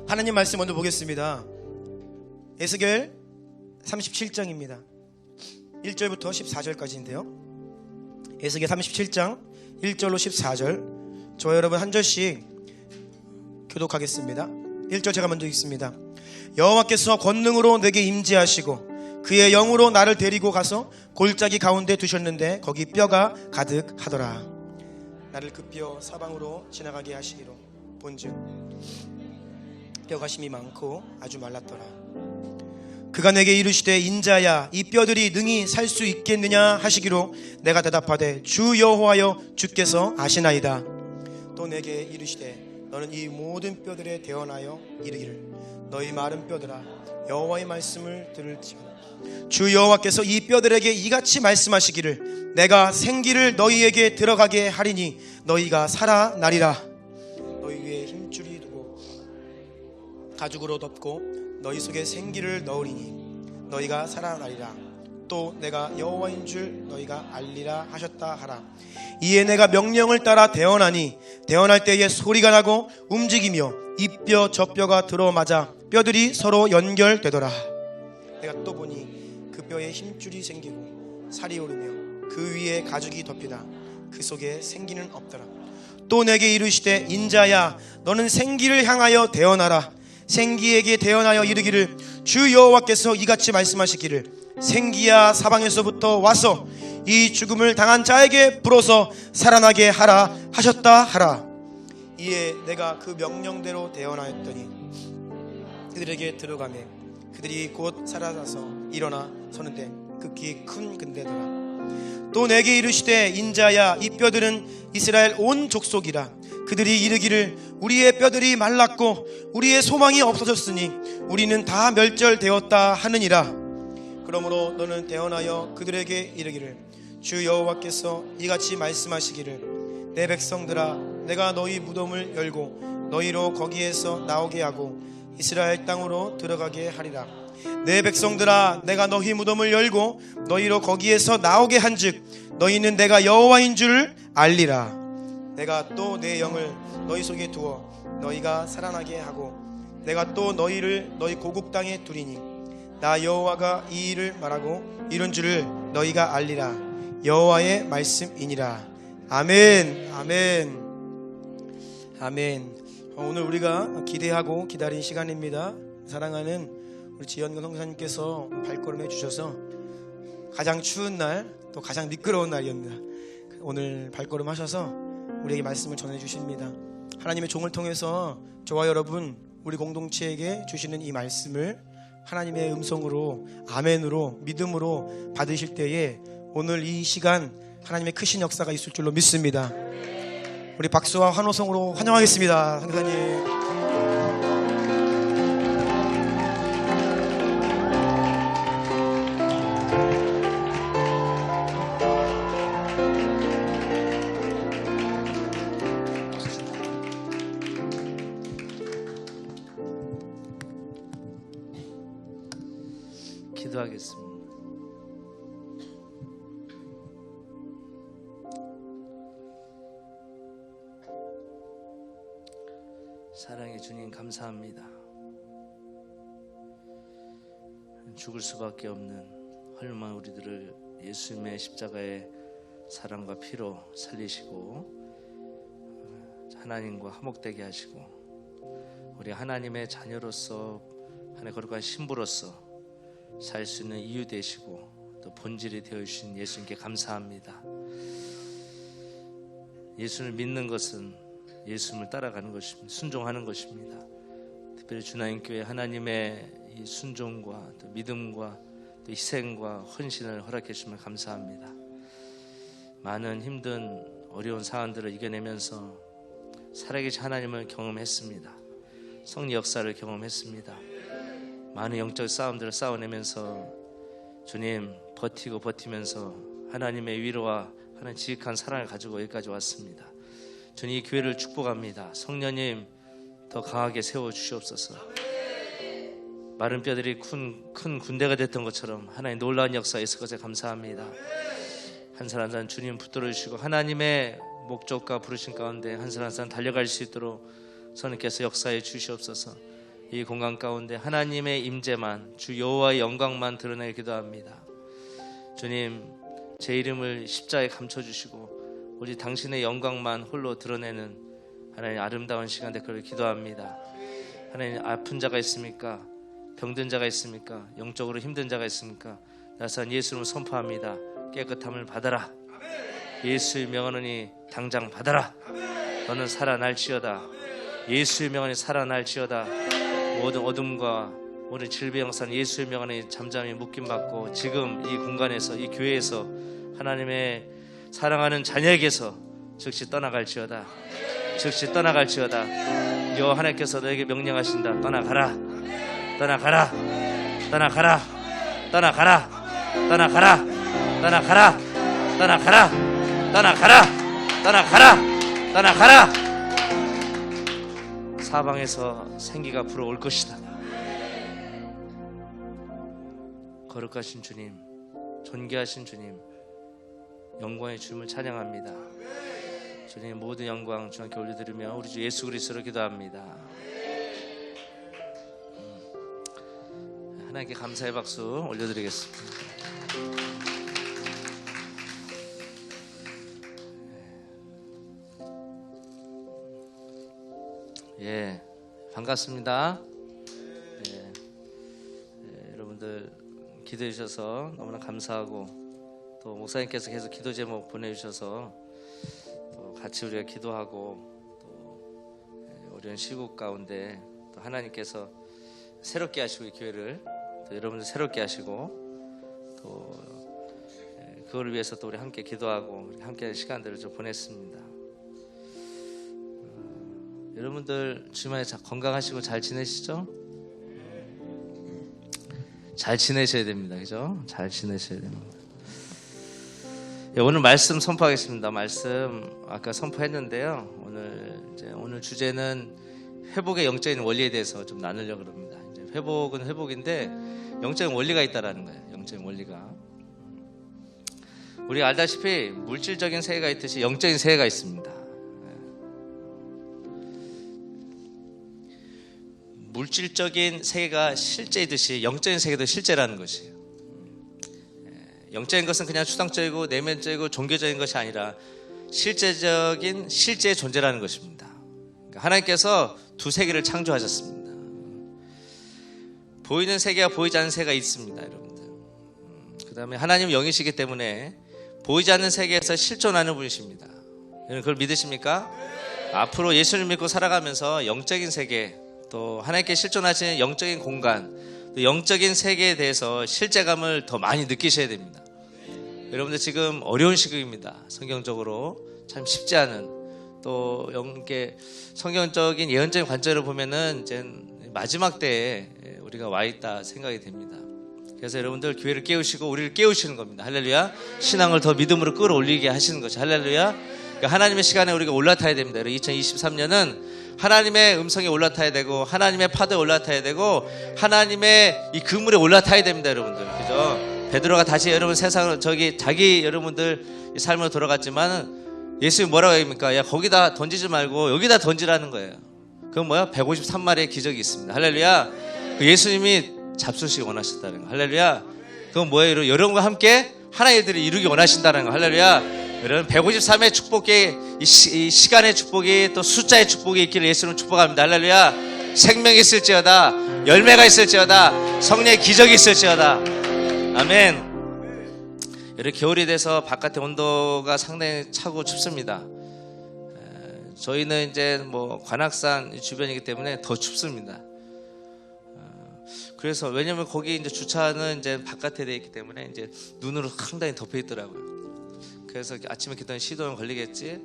하나님 말씀 먼저 보겠습니다. 에스겔 37장입니다. 1절부터 14절까지인데요. 에스겔 37장 1절로 14절, 저와 여러분 한 절씩 교독하겠습니다. 1절 제가 먼저 읽습니다. 여호와께서 권능으로 내게 임재하시고 그의 영으로 나를 데리고 가서 골짜기 가운데 두셨는데 거기 뼈가 가득하더라. 나를 그 뼈 사방으로 지나가게 하시기로 본즉 뼈가 심이 많고 아주 말랐더라. 그가 내게 이르시되 인자야, 이 뼈들이 능히 살 수 있겠느냐 하시기로 내가 대답하되 주 여호와여, 주께서 아시나이다. 또 내게 이르시되 너는 이 모든 뼈들에 대언하여 이르기를 너희 마른 뼈들아, 여호와의 말씀을 들을지어다. 주 여호와께서 이 뼈들에게 이같이 말씀하시기를 내가 생기를 너희에게 들어가게 하리니 너희가 살아나리라. 너희 위에 힘줄이 두고 가죽으로 덮고 너희 속에 생기를 넣으리니 너희가 살아나리라. 또 내가 여호와인 줄 너희가 알리라 하셨다 하라. 이에 내가 명령을 따라 대언하니 대언할 때에 소리가 나고 움직이며 이 뼈 저 뼈가 들어맞아 뼈들이 서로 연결되더라. 내가 또 보니 그 뼈에 힘줄이 생기고 살이 오르며 그 위에 가죽이 덮이다 그 속에 생기는 없더라. 또 내게 이르시되 인자야, 너는 생기를 향하여 대언하라. 생기에게 대언하여 이르기를 주 여호와께서 이같이 말씀하시기를 생기야, 사방에서부터 와서 이 죽음을 당한 자에게 불어서 살아나게 하라 하셨다 하라. 이에 내가 그 명령대로 대언하였더니 그들에게 들어가매 그들이 곧 살아나서 일어나 서는데 극히 큰 군대더라. 또 내게 이르시되 인자야, 이 뼈들은 이스라엘 온 족속이라. 그들이 이르기를 우리의 뼈들이 말랐고 우리의 소망이 없어졌으니 우리는 다 멸절되었다 하느니라. 그러므로 너는 대언하여 그들에게 이르기를 주 여호와께서 이같이 말씀하시기를 내 백성들아, 내가 너희 무덤을 열고 너희로 거기에서 나오게 하고 이스라엘 땅으로 들어가게 하리라. 내 백성들아, 내가 너희 무덤을 열고 너희로 거기에서 나오게 한즉 너희는 내가 여호와인 줄 알리라. 내가 또 내 영을 너희 속에 두어 너희가 살아나게 하고 내가 또 너희를 너희 고국 땅에 두리니 나 여호와가 이 일을 말하고 이런 줄을 너희가 알리라. 여호와의 말씀이니라. 아멘. 아멘. 아멘. 오늘 우리가 기대하고 기다린 시간입니다. 사랑하는 우리 지연근 성사님께서 발걸음 해주셔서 가장 추운 날, 또 가장 미끄러운 날이었습니다. 오늘 발걸음 하셔서 우리에게 말씀을 전해주십니다. 하나님의 종을 통해서 저와 여러분, 우리 공동체에게 주시는 이 말씀을 하나님의 음성으로, 아멘으로, 믿음으로 받으실 때에 오늘 이 시간 하나님의 크신 역사가 있을 줄로 믿습니다. 우리 박수와 환호성으로 환영하겠습니다. 성사님. 기도하겠습니다. 사랑의 주님, 감사합니다. 죽을 수밖에 없는 헐망 우리들을 예수님의 십자가의 사랑과 피로 살리시고 하나님과 화목되게 하시고 우리 하나님의 자녀로서 하나님의 거룩한 신부로서 살 수 있는 이유 되시고 또 본질이 되어주신 예수님께 감사합니다. 예수를 믿는 것은 예수님을 따라가는 것입니다. 순종하는 것입니다. 특별히 주나인교회 하나님의 이 순종과 또 믿음과 또 희생과 헌신을 허락해 주시면 감사합니다. 많은 힘든 어려운 상황들을 이겨내면서 살아계신 하나님을 경험했습니다. 성리 역사를 경험했습니다. 많은 영적 싸움들을 싸워내면서 주님 버티면서 하나님의 위로와 하나님 지극한 사랑을 가지고 여기까지 왔습니다. 주님, 이 교회를 축복합니다. 성령님 더 강하게 세워주시옵소서. 마른 뼈들이 큰 군대가 됐던 것처럼 하나님 놀라운 역사에 있을 것에 감사합니다. 한 사람 한 사람 주님 붙들어 주시고 하나님의 목적과 부르신 가운데 한 사람 한 사람 달려갈 수 있도록 선생님께서 역사해 주시옵소서. 이 공간 가운데 하나님의 임재만, 주 여호와의 영광만 드러내게 기도합니다. 주님, 제 이름을 십자가에 감춰주시고 오직 당신의 영광만 홀로 드러내는 하나님 아름다운 시간 되기를 기도합니다. 하나님, 아픈 자가 있습니까? 병든 자가 있습니까? 영적으로 힘든 자가 있습니까? 나선 예수를 선포합니다. 깨끗함을 받아라. 예수의 명하노니 당장 받아라. 너는 살아날지어다. 예수의 명하노니 살아날지어다. 모든 어둠과 모든 질병 영산 예수의 명하노니 잠잠히 묶임받고 지금 이 공간에서, 이 교회에서 하나님의 사랑하는 자녀에게서 즉시 떠나갈지어다. 즉시 떠나갈지어다. 여호와 하나님께서 너에게 명령하신다. 떠나가라. 떠나가라. 떠나가라. 떠나가라. 떠나가라. 떠나가라. 떠나가라. 떠나가라. 떠나가라. 떠나가라. 사방에서 생기가 불어올 것이다. 거룩하신 주님, 존귀하신 주님, 영광의 주님을 찬양합니다. 주님, 모든 영광 주님께 올려드리며 우리 주 예수 그리스도로 기도합니다. 하나님께 감사의 박수 올려드리겠습니다. 예, 반갑습니다. 여러분들 기도해 주셔서 너무나 감사하고, 또 목사님께서 계속 기도 제목 보내주셔서 또 같이 우리가 기도하고, 또 어려운 시국 가운데 또 하나님께서 새롭게 하시고 이 교회를 또 여러분들 새롭게 하시고, 또 그걸 위해서 또 우리 함께 기도하고 우리 함께 시간들을 좀 보냈습니다. 여러분들 주말에 건강하시고 잘 지내시죠? 잘 지내셔야 됩니다. 그죠? 잘 지내셔야 됩니다. 오늘 말씀 선포하겠습니다. 말씀 아까 선포했는데요. 오늘 주제는 회복의 영적인 원리에 대해서 좀 나누려고 합니다. 이제 회복은 회복인데 영적인 원리가 있다라는 거예요. 영적인 원리가. 우리가 알다시피 물질적인 세계가 있듯이 영적인 세계가 있습니다. 물질적인 세계가 실제이듯이 영적인 세계도 실제라는 것이에요. 영적인 것은 그냥 추상적이고 내면적이고 종교적인 것이 아니라 실제적인 실제의 존재라는 것입니다. 그러니까 하나님께서 두 세계를 창조하셨습니다. 보이는 세계와 보이지 않는 세계가 있습니다, 여러분들. 그 다음에 하나님은 영이시기 때문에 보이지 않는 세계에서 실존하는 분이십니다. 여러분 그걸 믿으십니까? 앞으로 예수를 믿고 살아가면서 영적인 세계, 또 하나님께 실존하시는 영적인 공간, 또 영적인 세계에 대해서 실제감을 더 많이 느끼셔야 됩니다. 여러분들 지금 어려운 시국입니다. 성경적으로 참 쉽지 않은, 또 성경적인 예언적인 관점으로 보면은 이제 마지막 때에 우리가 와 있다 생각이 됩니다. 그래서 여러분들 교회를 깨우시고 우리를 깨우시는 겁니다. 할렐루야. 신앙을 더 믿음으로 끌어올리게 하시는 것이 할렐루야. 그러니까 하나님의 시간에 우리가 올라타야 됩니다. 2023년은 하나님의 음성에 올라타야 되고, 하나님의 파도에 올라타야 되고, 하나님의 이 그물에 올라타야 됩니다, 여러분들. 그죠? 베드로가 다시 여러분 세상으로 자기 여러분들 삶으로 돌아갔지만 예수님이 뭐라고 합니까? 야, 거기다 던지지 말고 여기다 던지라는 거예요. 그건 뭐야? 153마리의 기적이 있습니다. 할렐루야. 그 예수님이 잡수시기 원하셨다는 거. 할렐루야. 그건 뭐예요? 여러분과 함께 하나의 일들을 이루기 원하신다는 거. 할렐루야. 여러분 153의 축복이, 이 시간의 축복이, 또 숫자의 축복이 있기를 예수님 축복합니다. 할렐루야. 생명이 있을지어다, 열매가 있을지어다, 성령의 기적이 있을지어다. 아멘. 여러분 겨울이 돼서 바깥의 온도가 상당히 차고 춥습니다. 저희는 이제 관악산 주변이기 때문에 더 춥습니다. 그래서 왜냐면 거기 이제 주차는 이제 바깥에 돼 있기 때문에 이제 눈으로 상당히 덮여 있더라고요. 그래서 아침에 기도하면 시동은 걸리겠지.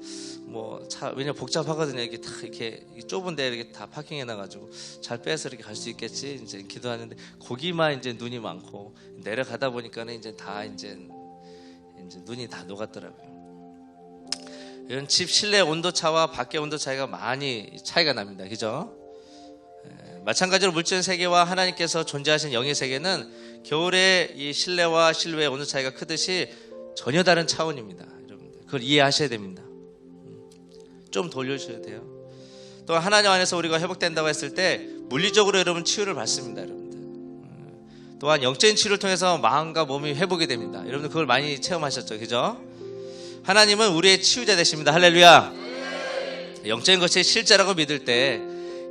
왜냐면 복잡하거든요. 이게 다 이렇게 좁은데 이렇게 다 파킹해놔가지고 잘 빼서 이렇게 갈 수 있겠지. 이제 기도하는데 거기만 이제 눈이 많고 내려가다 보니까는 이제 다 이제 눈이 다 녹았더라고요. 이런 집 실내 온도 차와 밖의 온도 차이가 많이 차이가 납니다. 그죠? 마찬가지로 물질 세계와 하나님께서 존재하신 영의 세계는 겨울에 이 실내와 실외의 온도 차이가 크듯이 전혀 다른 차원입니다. 여러분들 그걸 이해하셔야 됩니다. 좀 돌려주셔야 돼요. 또 하나님 안에서 우리가 회복된다고 했을 때 물리적으로 여러분 치유를 받습니다. 여러분들. 또한 영적인 치유를 통해서 마음과 몸이 회복이 됩니다. 여러분들 그걸 많이 체험하셨죠, 그죠? 하나님은 우리의 치유자 되십니다. 할렐루야. 영적인 것이 실제라고 믿을 때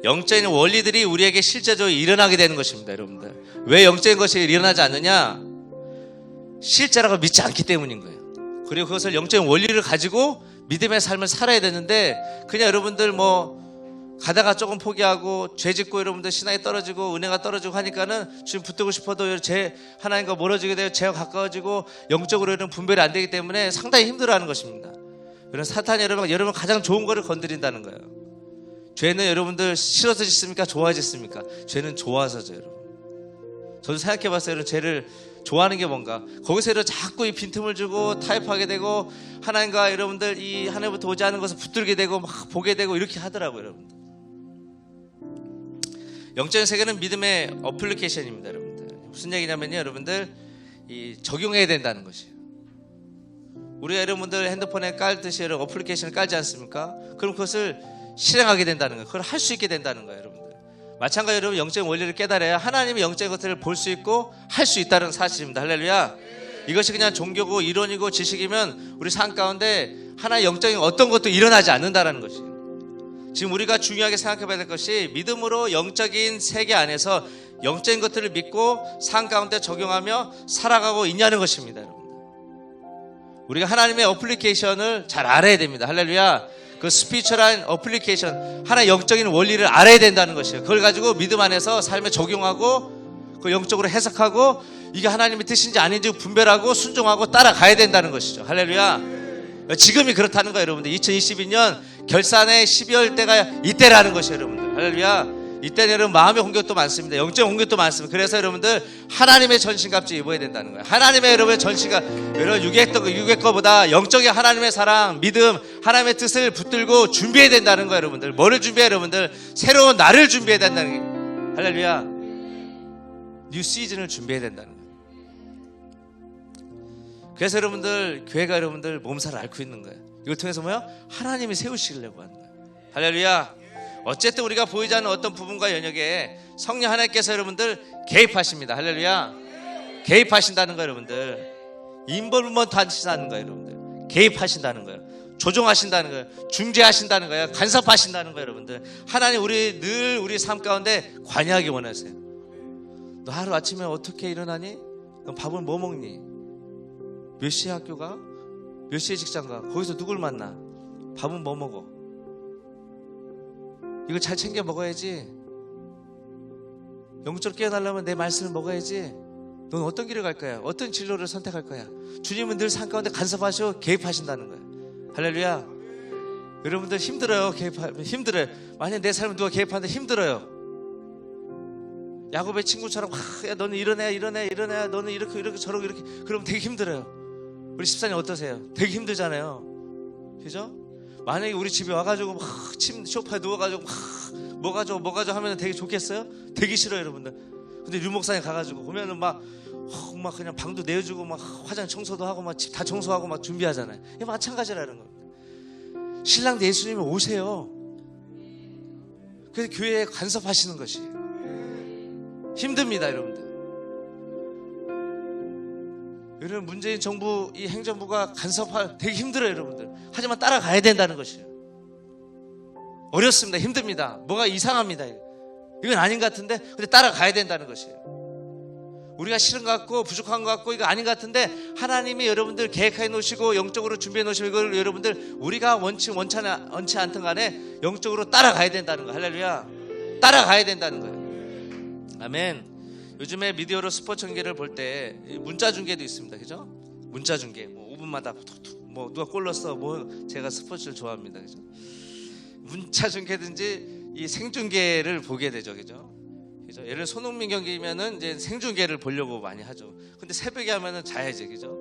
영적인 원리들이 우리에게 실제적으로 일어나게 되는 것입니다. 여러분들 왜 영적인 것이 일어나지 않느냐? 실제라고 믿지 않기 때문인 거예요. 그리고 그것을 영적인 원리를 가지고 믿음의 삶을 살아야 되는데 그냥 여러분들 뭐 가다가 조금 포기하고 죄 짓고 여러분들 신앙이 떨어지고 은혜가 떨어지고 하니까는 주님 붙들고 싶어도 제 하나님과 멀어지게 되고 죄와 가까워지고 영적으로 여러분 분별이 안 되기 때문에 상당히 힘들어하는 것입니다. 여러분 사탄이 여러분 가장 좋은 거를 건드린다는 거예요. 죄는 여러분들 싫어서 짓습니까? 좋아서 짓습니까? 죄는 좋아서죠. 여러분 저도 생각해봤어요. 여러분 죄를 좋아하는 게 뭔가 거기서 여러분 자꾸 이 빈틈을 주고 타협하게 되고 하나님과 여러분들 이 하나님부터 오지 않은 것을 붙들게 되고 막 보게 되고 이렇게 하더라고요. 여러분들 영적인 세계는 믿음의 어플리케이션입니다. 여러분들 무슨 얘기냐면요, 여러분들 이 적용해야 된다는 것이에요. 우리가 여러분들 핸드폰에 깔듯이 여러분 어플리케이션을 깔지 않습니까? 그럼 그것을 실행하게 된다는 거예요. 그걸 할 수 있게 된다는 거예요. 여러분들 마찬가지로 여러분 영적인 원리를 깨달아야 하나님의 영적인 것들을 볼 수 있고 할 수 있다는 사실입니다. 할렐루야. 이것이 그냥 종교고 이론이고 지식이면 우리 삶 가운데 하나의 영적인 어떤 것도 일어나지 않는다는 것이에요. 지금 우리가 중요하게 생각해 봐야 될 것이 믿음으로 영적인 세계 안에서 영적인 것들을 믿고 삶 가운데 적용하며 살아가고 있냐는 것입니다. 여러분 우리가 하나님의 어플리케이션을 잘 알아야 됩니다. 할렐루야. 그 스피처란 어플리케이션 하나의 영적인 원리를 알아야 된다는 것이에요. 그걸 가지고 믿음 안에서 삶에 적용하고 그 영적으로 해석하고 이게 하나님의 뜻인지 아닌지 분별하고 순종하고 따라가야 된다는 것이죠. 할렐루야. 지금이 그렇다는 거예요. 여러분들 2022년 결산의 12월 때가 이때라는 것이에요. 여러분들 할렐루야. 이때는 여러분 마음의 공격도 많습니다. 영적 공격도 많습니다. 그래서 여러분들 하나님의 전신갑주 입어야 된다는 거예요. 하나님의 여러분의 전신갑, 여러분 육의 거보다 영적인 하나님의 사랑, 믿음, 하나님의 뜻을 붙들고 준비해야 된다는 거예요. 여러분들 뭐를 준비해요? 여러분들 새로운 날을 준비해야 된다는 거예요. 할렐루야. 뉴 시즌을 준비해야 된다는 거예요. 그래서 여러분들 교회가 여러분들 몸살을 앓고 있는 거예요. 이걸 통해서 뭐야? 하나님이 세우시려고 하는 거예요. 할렐루야. 어쨌든 우리가 보이지 않는 어떤 부분과 연역에 성령 하나님께서 여러분들 개입하십니다. 할렐루야. 개입하신다는 거예요. 여러분들 인볼브먼트 하신다는 거예요. 여러분들 개입하신다는 거예요. 조종하신다는 거예요. 중재하신다는 거예요. 간섭하신다는 거예요. 여러분들 하나님 우리 늘 우리 삶 가운데 관여하기 원하세요. 너 하루 아침에 어떻게 일어나니? 너 밥은 뭐 먹니? 몇 시에 학교 가? 몇 시에 직장 가? 거기서 누굴 만나? 밥은 뭐 먹어? 이걸 잘 챙겨 먹어야지. 영적으로 깨어나려면 내 말씀을 먹어야지. 넌 어떤 길을 갈 거야? 어떤 진로를 선택할 거야? 주님은 늘 삶 가운데 간섭하시고 개입하신다는 거야. 할렐루야. 여러분들 힘들어요. 개입하면 힘들어요. 만약 내 삶에 누가 개입하는데 힘들어요. 야곱의 친구처럼 야 너는 이런 애야 너는 이렇게 저렇게 이렇게 그러면 되게 힘들어요. 우리 집사님 어떠세요? 되게 힘들잖아요. 그죠? 만약에 우리 집에 와가지고 막 소파에 누워가지고 뭐 가져 하면 되게 좋겠어요? 되게 싫어요. 여러분들. 근데 류 목사님 가가지고 보면은 막 그냥 방도 내어주고 막 화장 청소도 하고 막 집 다 청소하고 막 준비하잖아요. 이게 마찬가지라는 겁니다. 신랑 예수님이 오세요. 그래서 교회에 간섭하시는 것이 힘듭니다. 여러분들. 여러분 문재인 정부 이 행정부가 간섭할 되게 힘들어요. 여러분들. 하지만 따라가야 된다는 것이에요. 어렵습니다. 힘듭니다. 뭐가 이상합니다. 이건 아닌 것 같은데 근데 따라가야 된다는 것이에요. 우리가 싫은 것 같고 부족한 것 같고 이거 아닌 것 같은데 하나님이 여러분들 계획해 놓으시고 영적으로 준비해 놓으시고 이걸 여러분들 우리가 원치 않든 간에 영적으로 따라가야 된다는 거예요. 할렐루야. 따라가야 된다는 거예요. 아멘. 요즘에 미디어로 스포츠 중계를 볼 때 문자 중계도 있습니다. 그죠? 문자 중계. 뭐 5분마다 뭐 누가 골 넣었어. 뭐 제가 스포츠를 좋아합니다. 그죠? 문자 중계든지 이 생중계를 보게 되죠. 그죠? 그죠? 예를 들어 손흥민 경기면은 이제 생중계를 보려고 많이 하죠. 근데 새벽에 하면은 자야지. 그죠?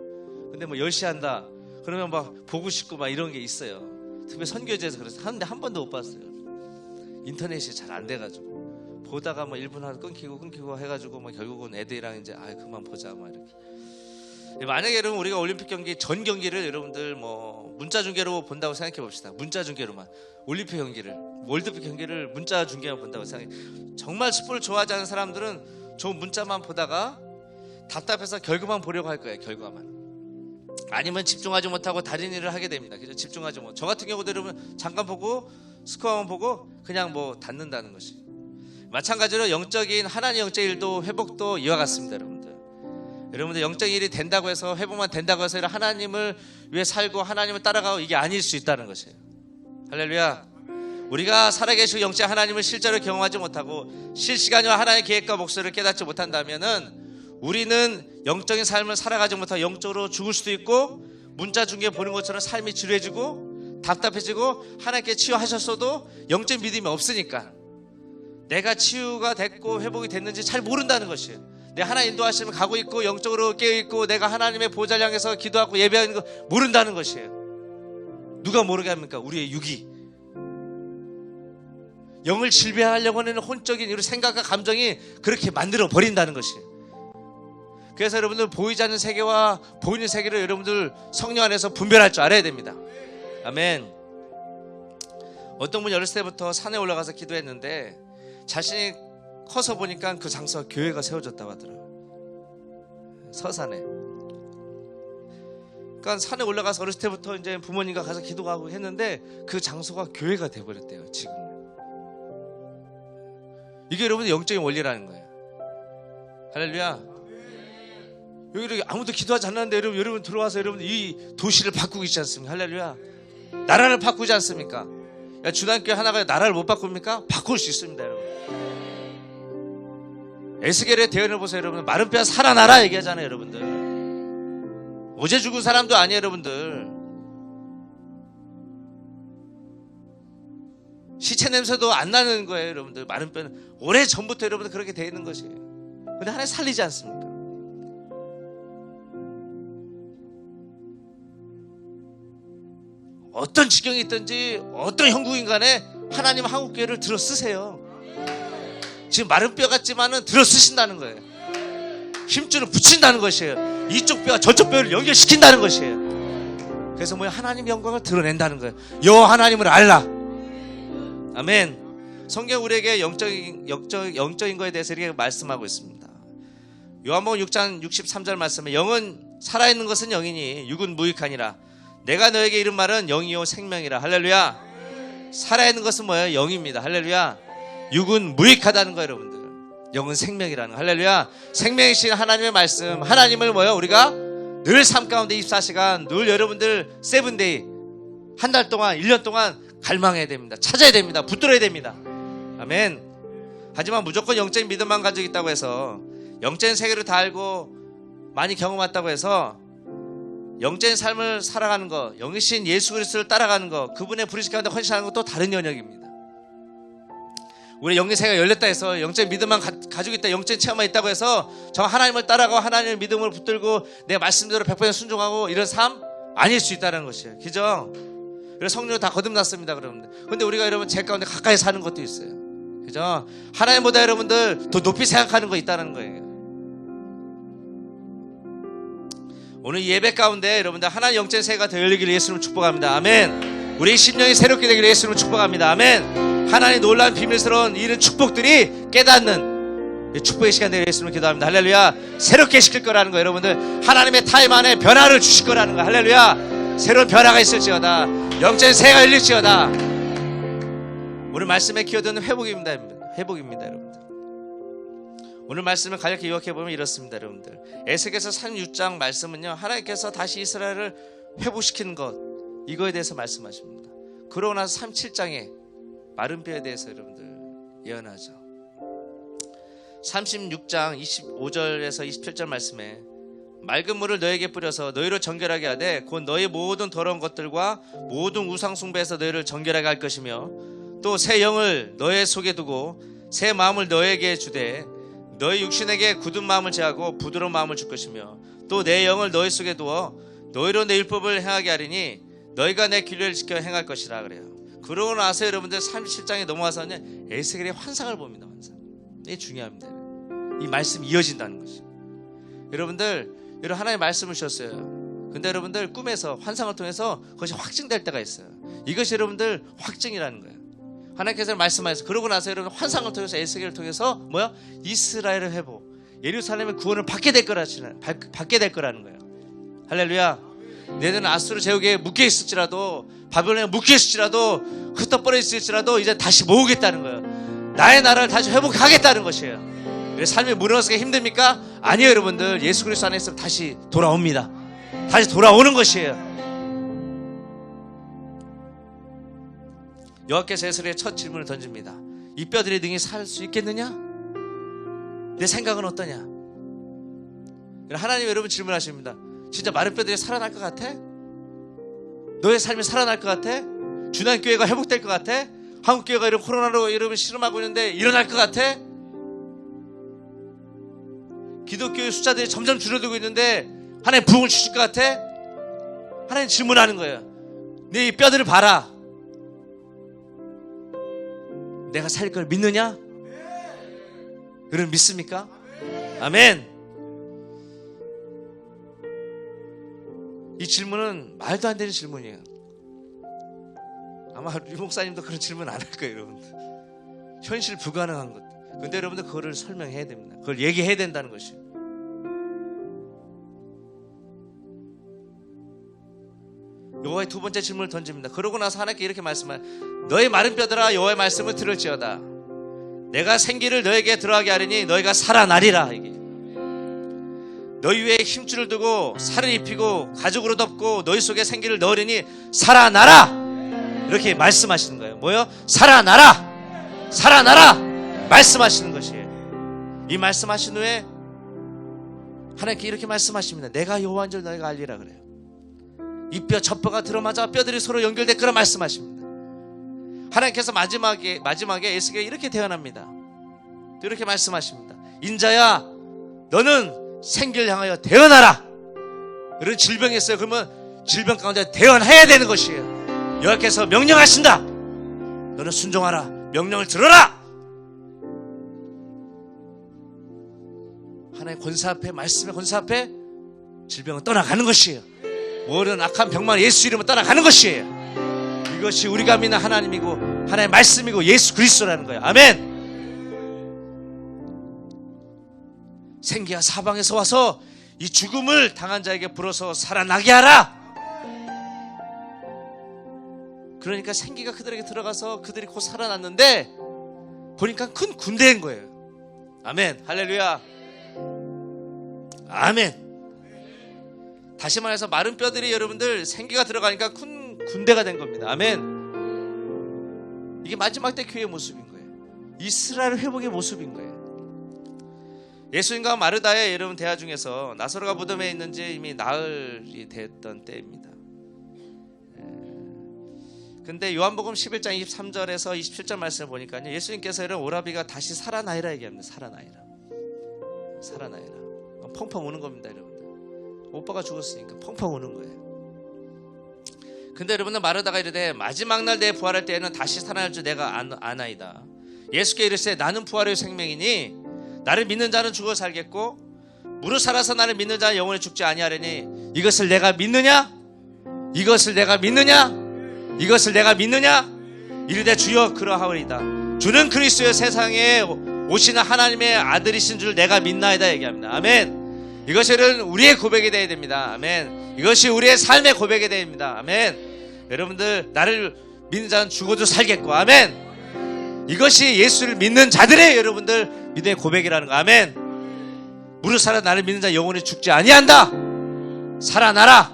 근데 뭐 10시 한다. 그러면 막 보고 싶고 막 이런 게 있어요. 특히 선교제에서 그래서 하는데 한 번도 못 봤어요. 인터넷이 잘 안 돼가지고. 보다가 뭐 1분 하나 끊기고 해가지고 뭐 결국은 애들이랑 이제 그만 보자 막 이렇게. 만약에 여러분 우리가 올림픽 경기 전 경기를 여러분들 뭐 문자 중계로 본다고 생각해 봅시다. 문자 중계로만 올림픽 경기를 월드컵 경기를 문자 중계만 본다고 생각해. 정말 futbol을 좋아하지 않는 사람들은 좋은 문자만 보다가 답답해서 결과만 보려고 할 거예요. 결과만. 아니면 집중하지 못하고 다른 일을 하게 됩니다. 그죠? 집중하지 못. 저 같은 경우도 여러분 잠깐 보고 스코어만 보고 그냥 뭐 닫는다는 것이. 마찬가지로 영적인 하나님 영적 일도 회복도 이와 같습니다, 여러분들. 여러분들 영적 일이 된다고 해서 회복만 된다고 해서 하나님을 위해 살고 하나님을 따라가고 이게 아닐 수 있다는 것이에요. 할렐루야. 우리가 살아계시고 영적 하나님을 실제로 경험하지 못하고 실시간으로 하나님의 계획과 목소리를 깨닫지 못한다면은 우리는 영적인 삶을 살아가지 못하고 영적으로 죽을 수도 있고 문자 중계 보는 것처럼 삶이 지루해지고 답답해지고 하나님께 치유하셨어도 영적 믿음이 없으니까 내가 치유가 됐고 회복이 됐는지 잘 모른다는 것이에요. 내가 하나님 인도하시면 가고 있고 영적으로 깨어있고 내가 하나님의 보좌를 향해서 기도하고 예배하는 거 모른다는 것이에요. 누가 모르게 합니까? 우리의 육이. 영을 질비하려고 하는 혼적인 우리 생각과 감정이 그렇게 만들어 버린다는 것이에요. 그래서 여러분들 보이지 않는 세계와 보이는 세계를 여러분들 성령 안에서 분별할 줄 알아야 됩니다. 아멘. 어떤 분이 어렸을 때부터 산에 올라가서 기도했는데 자신이 커서 보니까 그 장소가 교회가 세워졌다고 하더라고요. 서산에. 그러니까 산에 올라가서 어렸을 때부터 이제 부모님과 가서 기도하고 했는데 그 장소가 교회가 돼버렸대요. 지금. 이게 여러분들 영적인 원리라는 거예요. 할렐루야. 여기 아무도 기도하지 않는데 여러분 들어와서 여러분 이 도시를 바꾸고 있지 않습니까? 할렐루야. 나라를 바꾸지 않습니까? 주단교회 하나가 나라를 못 바꿉니까? 바꿀 수 있습니다, 여러분. 에스겔의 대언을 보세요, 여러분. 마른 뼈 살아나라 얘기하잖아요, 여러분들. 어제 죽은 사람도 아니에요, 여러분들. 시체 냄새도 안 나는 거예요, 여러분들. 마른 뼈는 오래 전부터 여러분들 그렇게 되어 있는 것이에요. 근데 하나님 살리지 않습니까? 어떤 지경이 있든지 어떤 형국인 간에 하나님 한국교회를 들어 쓰세요. 지금 마른 뼈 같지만은 들어 쓰신다는 거예요. 힘줄을 붙인다는 것이에요. 이쪽 뼈와 저쪽 뼈를 연결시킨다는 것이에요. 그래서 뭐야? 하나님 영광을 드러낸다는 거예요. 여호와 하나님을 알라. 아멘. 성경 우리에게 영적인 거에 대해서 이렇게 말씀하고 있습니다. 요한복음 6장 63절 말씀에 영은 살아있는 것은 영이니 육은 무익하니라. 내가 너에게 이른 말은 영이요 생명이라. 할렐루야. 살아있는 것은 뭐예요? 영입니다. 할렐루야. 육은 무익하다는 거예요, 여러분들. 영은 생명이라는 거. 할렐루야. 생명이신 하나님의 말씀, 하나님을 뭐예요? 우리가 늘 삶 가운데 24시간 늘 여러분들 세븐데이 한 달 동안 1년 동안 갈망해야 됩니다. 찾아야 됩니다. 붙들어야 됩니다. 아멘. 하지만 무조건 영적인 믿음만 가지고 있다고 해서 영적인 세계를 다 알고 많이 경험했다고 해서 영적인 삶을 살아가는 것, 영이신 예수 그리스도를 따라가는 것, 그분의 부르심 가운데 헌신하는 것도 다른 영역입니다. 우리 영의 세계가 열렸다 해서 영적인 믿음만 가지고 있다, 영적인 체험만 있다고 해서 저 하나님을 따라가고 하나님의 믿음을 붙들고 내 말씀대로 100% 순종하고 이런 삶 아닐 수 있다는 것이에요. 그죠? 그래서 성령으로 다 거듭났습니다, 여러분들. 근데 우리가 여러분 제 가운데 가까이 사는 것도 있어요. 그죠? 하나님보다 여러분들 더 높이 생각하는 거 있다는 거예요. 오늘 예배 가운데 여러분들 하나님 영적인 세계가 더 열리기를 예수님을 축복합니다. 아멘. 우리 심령이 새롭게 되기를 예수님을 축복합니다. 아멘. 하나님의 놀라운 비밀스러운 이런 축복들이 깨닫는 축복의 시간 되기를 예수님을 기도합니다. 할렐루야. 새롭게 시킬 거라는 거, 여러분들. 하나님의 타임 안에 변화를 주실 거라는 거. 할렐루야. 새로운 변화가 있을지어다. 영적인 세계가 열릴지어다. 오늘 말씀의 키워드는 회복입니다. 회복입니다, 여러분들. 오늘 말씀을 간략히 요약해보면 이렇습니다, 여러분들. 에스겔서 36장 말씀은요, 하나님께서 다시 이스라엘을 회복시키는 것, 이거에 대해서 말씀하십니다. 그러고 나서 37장에 마른 뼈에 대해서 여러분들 예언하죠. 36장 25절에서 27절 말씀에 맑은 물을 너에게 뿌려서 너희를 정결하게 하되 곧 너희 모든 더러운 것들과 모든 우상 숭배에서 너희를 정결하게 할 것이며 또 새 영을 너희 속에 두고 새 마음을 너에게 주되 너희 육신에게 굳은 마음을 제하고 부드러운 마음을 줄 것이며 또 내 영을 너희 속에 두어 너희로 내 율법을 행하게 하리니 너희가 내 규례를 지켜 행할 것이라 그래요. 그러고 나서 여러분들 37장에 넘어와서는 에스겔의 환상을 봅니다. 환상. 이게 중요합니다. 이 말씀이 이어진다는 것이. 여러분들 하나님의 말씀을 주셨어요. 근데 여러분들 꿈에서 환상을 통해서 그것이 확증될 때가 있어요. 이것이 여러분들 확증이라는 거예요. 하나님께서 말씀하셨어요. 그러고 나서 여러분 환상을 통해서 에스겔을 통해서 뭐야? 이스라엘을 회복, 예루살렘의 구원을 받게 될 거라는 거예요. 할렐루야. 너희는 아수르 제국에 묶여 있을지라도, 바벨론에 묶여 있을지라도, 흩어버려 있을지라도 이제 다시 모으겠다는 거예요. 나의 나라를 다시 회복하겠다는 것이에요. 삶이 무너지기가 힘듭니까? 아니에요. 여러분들, 예수 그리스도 안에 있으면 다시 돌아옵니다. 다시 돌아오는 것이에요. 여호와께서 에스겔에게 첫 질문을 던집니다. 이 뼈들이 능히 살 수 있겠느냐? 내 생각은 어떠냐? 하나님 여러분 질문하십니다. 진짜 마른 뼈들이 살아날 것 같아? 너의 삶이 살아날 것 같아? 주난교회가 회복될 것 같아? 한국교회가 이런 코로나로 여러분 실험하고 있는데 일어날 것 같아? 기독교의 숫자들이 점점 줄어들고 있는데 하나님 부흥을 주실 것 같아? 하나님 질문하는 거예요. 네 이 뼈들을 봐라. 내가 살 걸 믿느냐? 여러분 믿습니까? 아멘. 이 질문은 말도 안 되는 질문이에요. 아마 류 목사님도 그런 질문 안 할 거예요, 여러분들. 현실 불가능한 것. 근데 여러분들 그거를 설명해야 됩니다. 그걸 얘기해야 된다는 것이에요. 여호와의 두 번째 질문을 던집니다. 그러고 나서 하나님께 이렇게 말씀해요. 너희 마른 뼈들아 여호와의 말씀을 들을지어다. 내가 생기를 너에게 들어가게 하리니 너희가 살아나리라. 이게. 너희 위에 힘줄을 두고 살을 입히고 가죽으로 덮고 너희 속에 생기를 넣으리니 살아나라. 이렇게 말씀하시는 거예요. 뭐요? 살아나라. 살아나라. 말씀하시는 것이에요. 이 말씀하신 후에 하나님께 이렇게 말씀하십니다. 내가 여호와인 줄 너희가 알리라 그래요. 이 뼈 저 뼈가 들어맞아 뼈들이 서로 연결될 거라 말씀하십니다. 하나님께서 마지막에 에스겔에 이렇게 대언합니다. 이렇게 말씀하십니다. 인자야 너는 생기를 향하여 대언하라. 이런 질병이 있어요. 그러면 질병 가운데 대언해야 되는 것이에요. 여호와께서 명령하신다. 너는 순종하라. 명령을 들어라. 하나님의 권세 앞에, 말씀의 권세 앞에 질병은 떠나가는 것이에요. 모든 악한 병만 예수 이름으로 떠나가는 것이에요. 이것이 우리가 믿는 하나님이고 하나님의 말씀이고 예수 그리스도라는 거예요. 아멘. 생기가 사방에서 와서 이 죽음을 당한 자에게 불어서 살아나게 하라. 그러니까 생기가 그들에게 들어가서 그들이 곧 살아났는데 보니까 큰 군대인 거예요. 아멘. 할렐루야. 아멘. 다시 말해서 마른 뼈들이 여러분들 생기가 들어가니까 큰 군대가 된 겁니다. 아멘. 이게 마지막 때 교회의 모습인 거예요. 이스라엘 회복의 모습인 거예요. 예수님과 마르다의 여러분 대화 중에서 나사로가 무덤에 있는지 이미 나흘이 됐던 때입니다. 근데 요한복음 11장 23절에서 27절 말씀을 보니까요, 예수님께서 이런 오라비가 다시 살아나이라 얘기합니다. 살아나이라. 살아나이라. 펑펑 우는 겁니다, 여러분들. 오빠가 죽었으니까 펑펑 우는 거예요. 근데 여러분들 마르다가 이르되 마지막 날 내 부활할 때에는 다시 살아날 줄 내가 아나이다. 예수께 이르시되 나는 부활의 생명이니 나를 믿는 자는 죽어 살겠고 무릇 살아서 나를 믿는 자는 영원히 죽지 아니하리니 이것을 내가 믿느냐? 이것을 내가 믿느냐? 이것을 내가 믿느냐? 이르되 주여 그러하오리이다. 주는 그리스도의 세상에 오시는 하나님의 아들이신 줄 내가 믿나이다 얘기합니다. 아멘. 이것이 우리의 고백이 되어야 됩니다. 아멘. 이것이 우리의 삶의 고백이 되어야 됩니다. 아멘. 여러분들 나를 믿는 자는 죽어도 살겠고 아멘. 이것이 예수를 믿는 자들의 여러분들 믿음의 고백이라는 거. 아멘. 무릇 살아 나를 믿는 자 영원히 죽지 아니한다. 살아나라.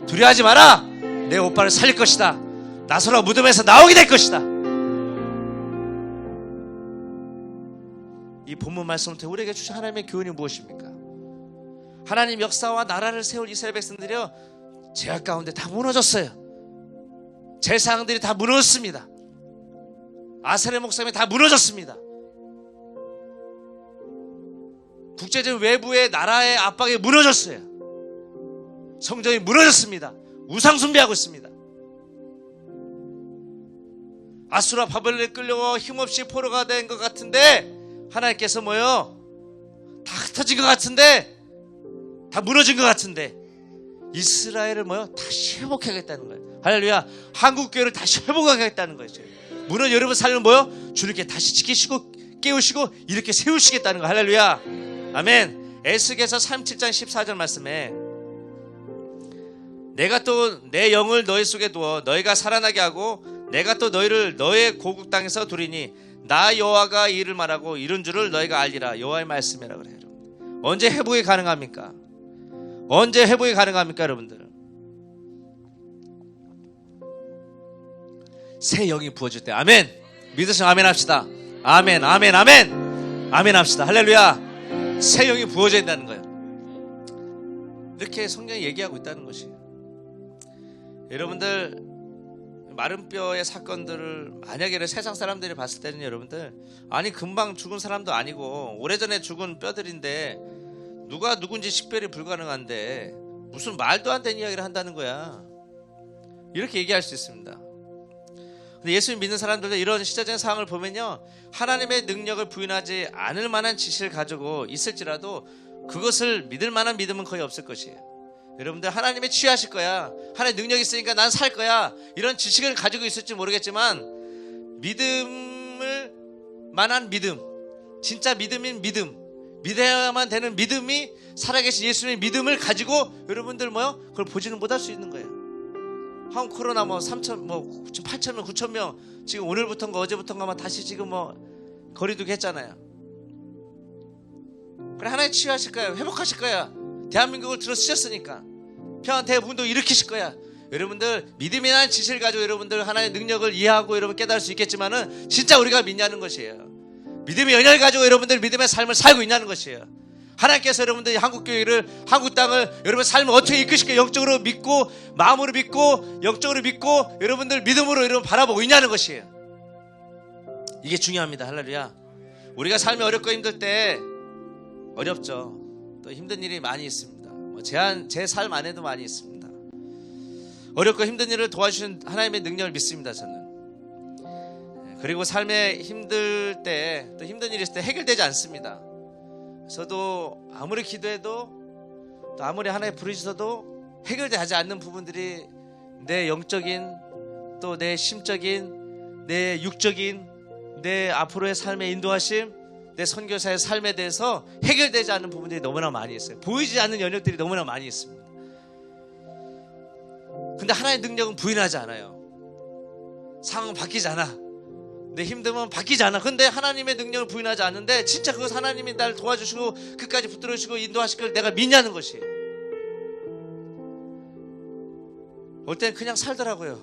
두려워하지 마라. 내 오빠를 살릴 것이다. 나사로가 무덤에서 나오게 될 것이다. 이 본문 말씀을 통해 우리에게 주신 하나님의 교훈이 무엇입니까? 하나님 역사와 나라를 세울 이스라엘 백성들이요 죄악 가운데 다 무너졌어요. 제사장들이 다 무너졌습니다. 아세레 목사님이 다 무너졌습니다. 국제적 외부의 나라의 압박에 무너졌어요. 성전이 무너졌습니다. 우상 숭배하고 있습니다. 아수라 바벨론에 끌려와 힘없이 포로가 된 것 같은데 하나님께서 뭐요? 다 흩어진 것 같은데 다 무너진 것 같은데 이스라엘을 뭐요? 다시 회복하겠다는 거예요. 할렐루야. 한국교회를 다시 회복하겠다는 거죠. 문은 여러분 삶을 뭐요? 주님께 다시 지키시고 깨우시고 이렇게 세우시겠다는 거. 할렐루야. 아멘. 에스겔서 37장 14절 말씀에 내가 또 내 영을 너희 속에 두어 너희가 살아나게 하고 내가 또 너희를 너의 고국 땅에서 두리니 나 여호와가 이 일을 말하고 이룬 줄을 너희가 알리라. 여호와의 말씀이라 그래요. 언제 회복이 가능합니까? 언제 회복이 가능합니까 여러분들? 새 영이 부어질 때. 아멘. 믿으시면 아멘 합시다. 아멘 아멘 아멘 아멘 합시다. 할렐루야. 새 영이 부어져야 된다는 거예요. 이렇게 성경이 얘기하고 있다는 것이. 여러분들 마른 뼈의 사건들을 만약에 세상 사람들이 봤을 때는 여러분들 아니 금방 죽은 사람도 아니고 오래전에 죽은 뼈들인데 누가 누군지 식별이 불가능한데 무슨 말도 안 되는 이야기를 한다는 거야. 이렇게 얘기할 수 있습니다. 근데 예수님 믿는 사람들도 이런 시대적인 상황을 보면요, 하나님의 능력을 부인하지 않을 만한 지식을 가지고 있을지라도 그것을 믿을 만한 믿음은 거의 없을 것이에요. 여러분들 하나님의 취하실 거야, 하나님의 능력이 있으니까 난 살 거야, 이런 지식을 가지고 있을지 모르겠지만 믿음을 만한 믿음, 진짜 믿음인 믿음, 믿어야만 되는 믿음이 살아계신 예수님의 믿음을 가지고 여러분들 뭐요? 그걸 보지는 못할 수 있는 거예요. 한 코로나 3천 지금 8천 명 9천 명 지금 오늘부터인가 어제부터인가 다시 지금 거리두기 했잖아요. 그래 하나님 치유하실 거야, 회복하실 거야. 대한민국을 들어 쓰셨으니까 평안 대부분도 일으키실 거야. 여러분들 믿음이라는 지식을 가지고 여러분들 하나님의 능력을 이해하고 여러분 깨달을 수 있겠지만은 진짜 우리가 믿냐는 것이에요. 믿음의 연약을 가지고 여러분들 믿음의 삶을 살고 있냐는 것이에요. 하나님께서 여러분들 한국교회를, 한국 땅을 여러분 삶을 어떻게 이끄실까 영적으로 믿고 마음으로 믿고 영적으로 믿고 여러분들 믿음으로 여러분 바라보고 있냐는 것이에요. 이게 중요합니다. 할렐루야. 우리가 삶이 어렵고 힘들 때 어렵죠. 또 힘든 일이 많이 있습니다. 제 삶 안에도 많이 있습니다. 어렵고 힘든 일을 도와주시는 하나님의 능력을 믿습니다. 저는. 그리고 삶에 힘들 때 또 힘든 일이 있을 때 해결되지 않습니다. 저도 아무리 기도해도 또 아무리 하나님 부르셔도 해결되지 않는 부분들이 내 영적인 또 내 심적인 내 육적인 내 앞으로의 삶의 인도하심, 내 선교사의 삶에 대해서 해결되지 않는 부분들이 너무나 많이 있어요. 보이지 않는 영역들이 너무나 많이 있습니다. 근데 하나님의 능력은 부인하지 않아요. 상황은 바뀌지 않아. 내 힘듦은 바뀌지 않아. 근데 하나님의 능력을 부인하지 않는데 진짜 그것 하나님이 나를 도와주시고 끝까지 붙들어주시고 인도하실 걸 내가 믿냐는 것이에요. 올 때는 그냥 살더라고요.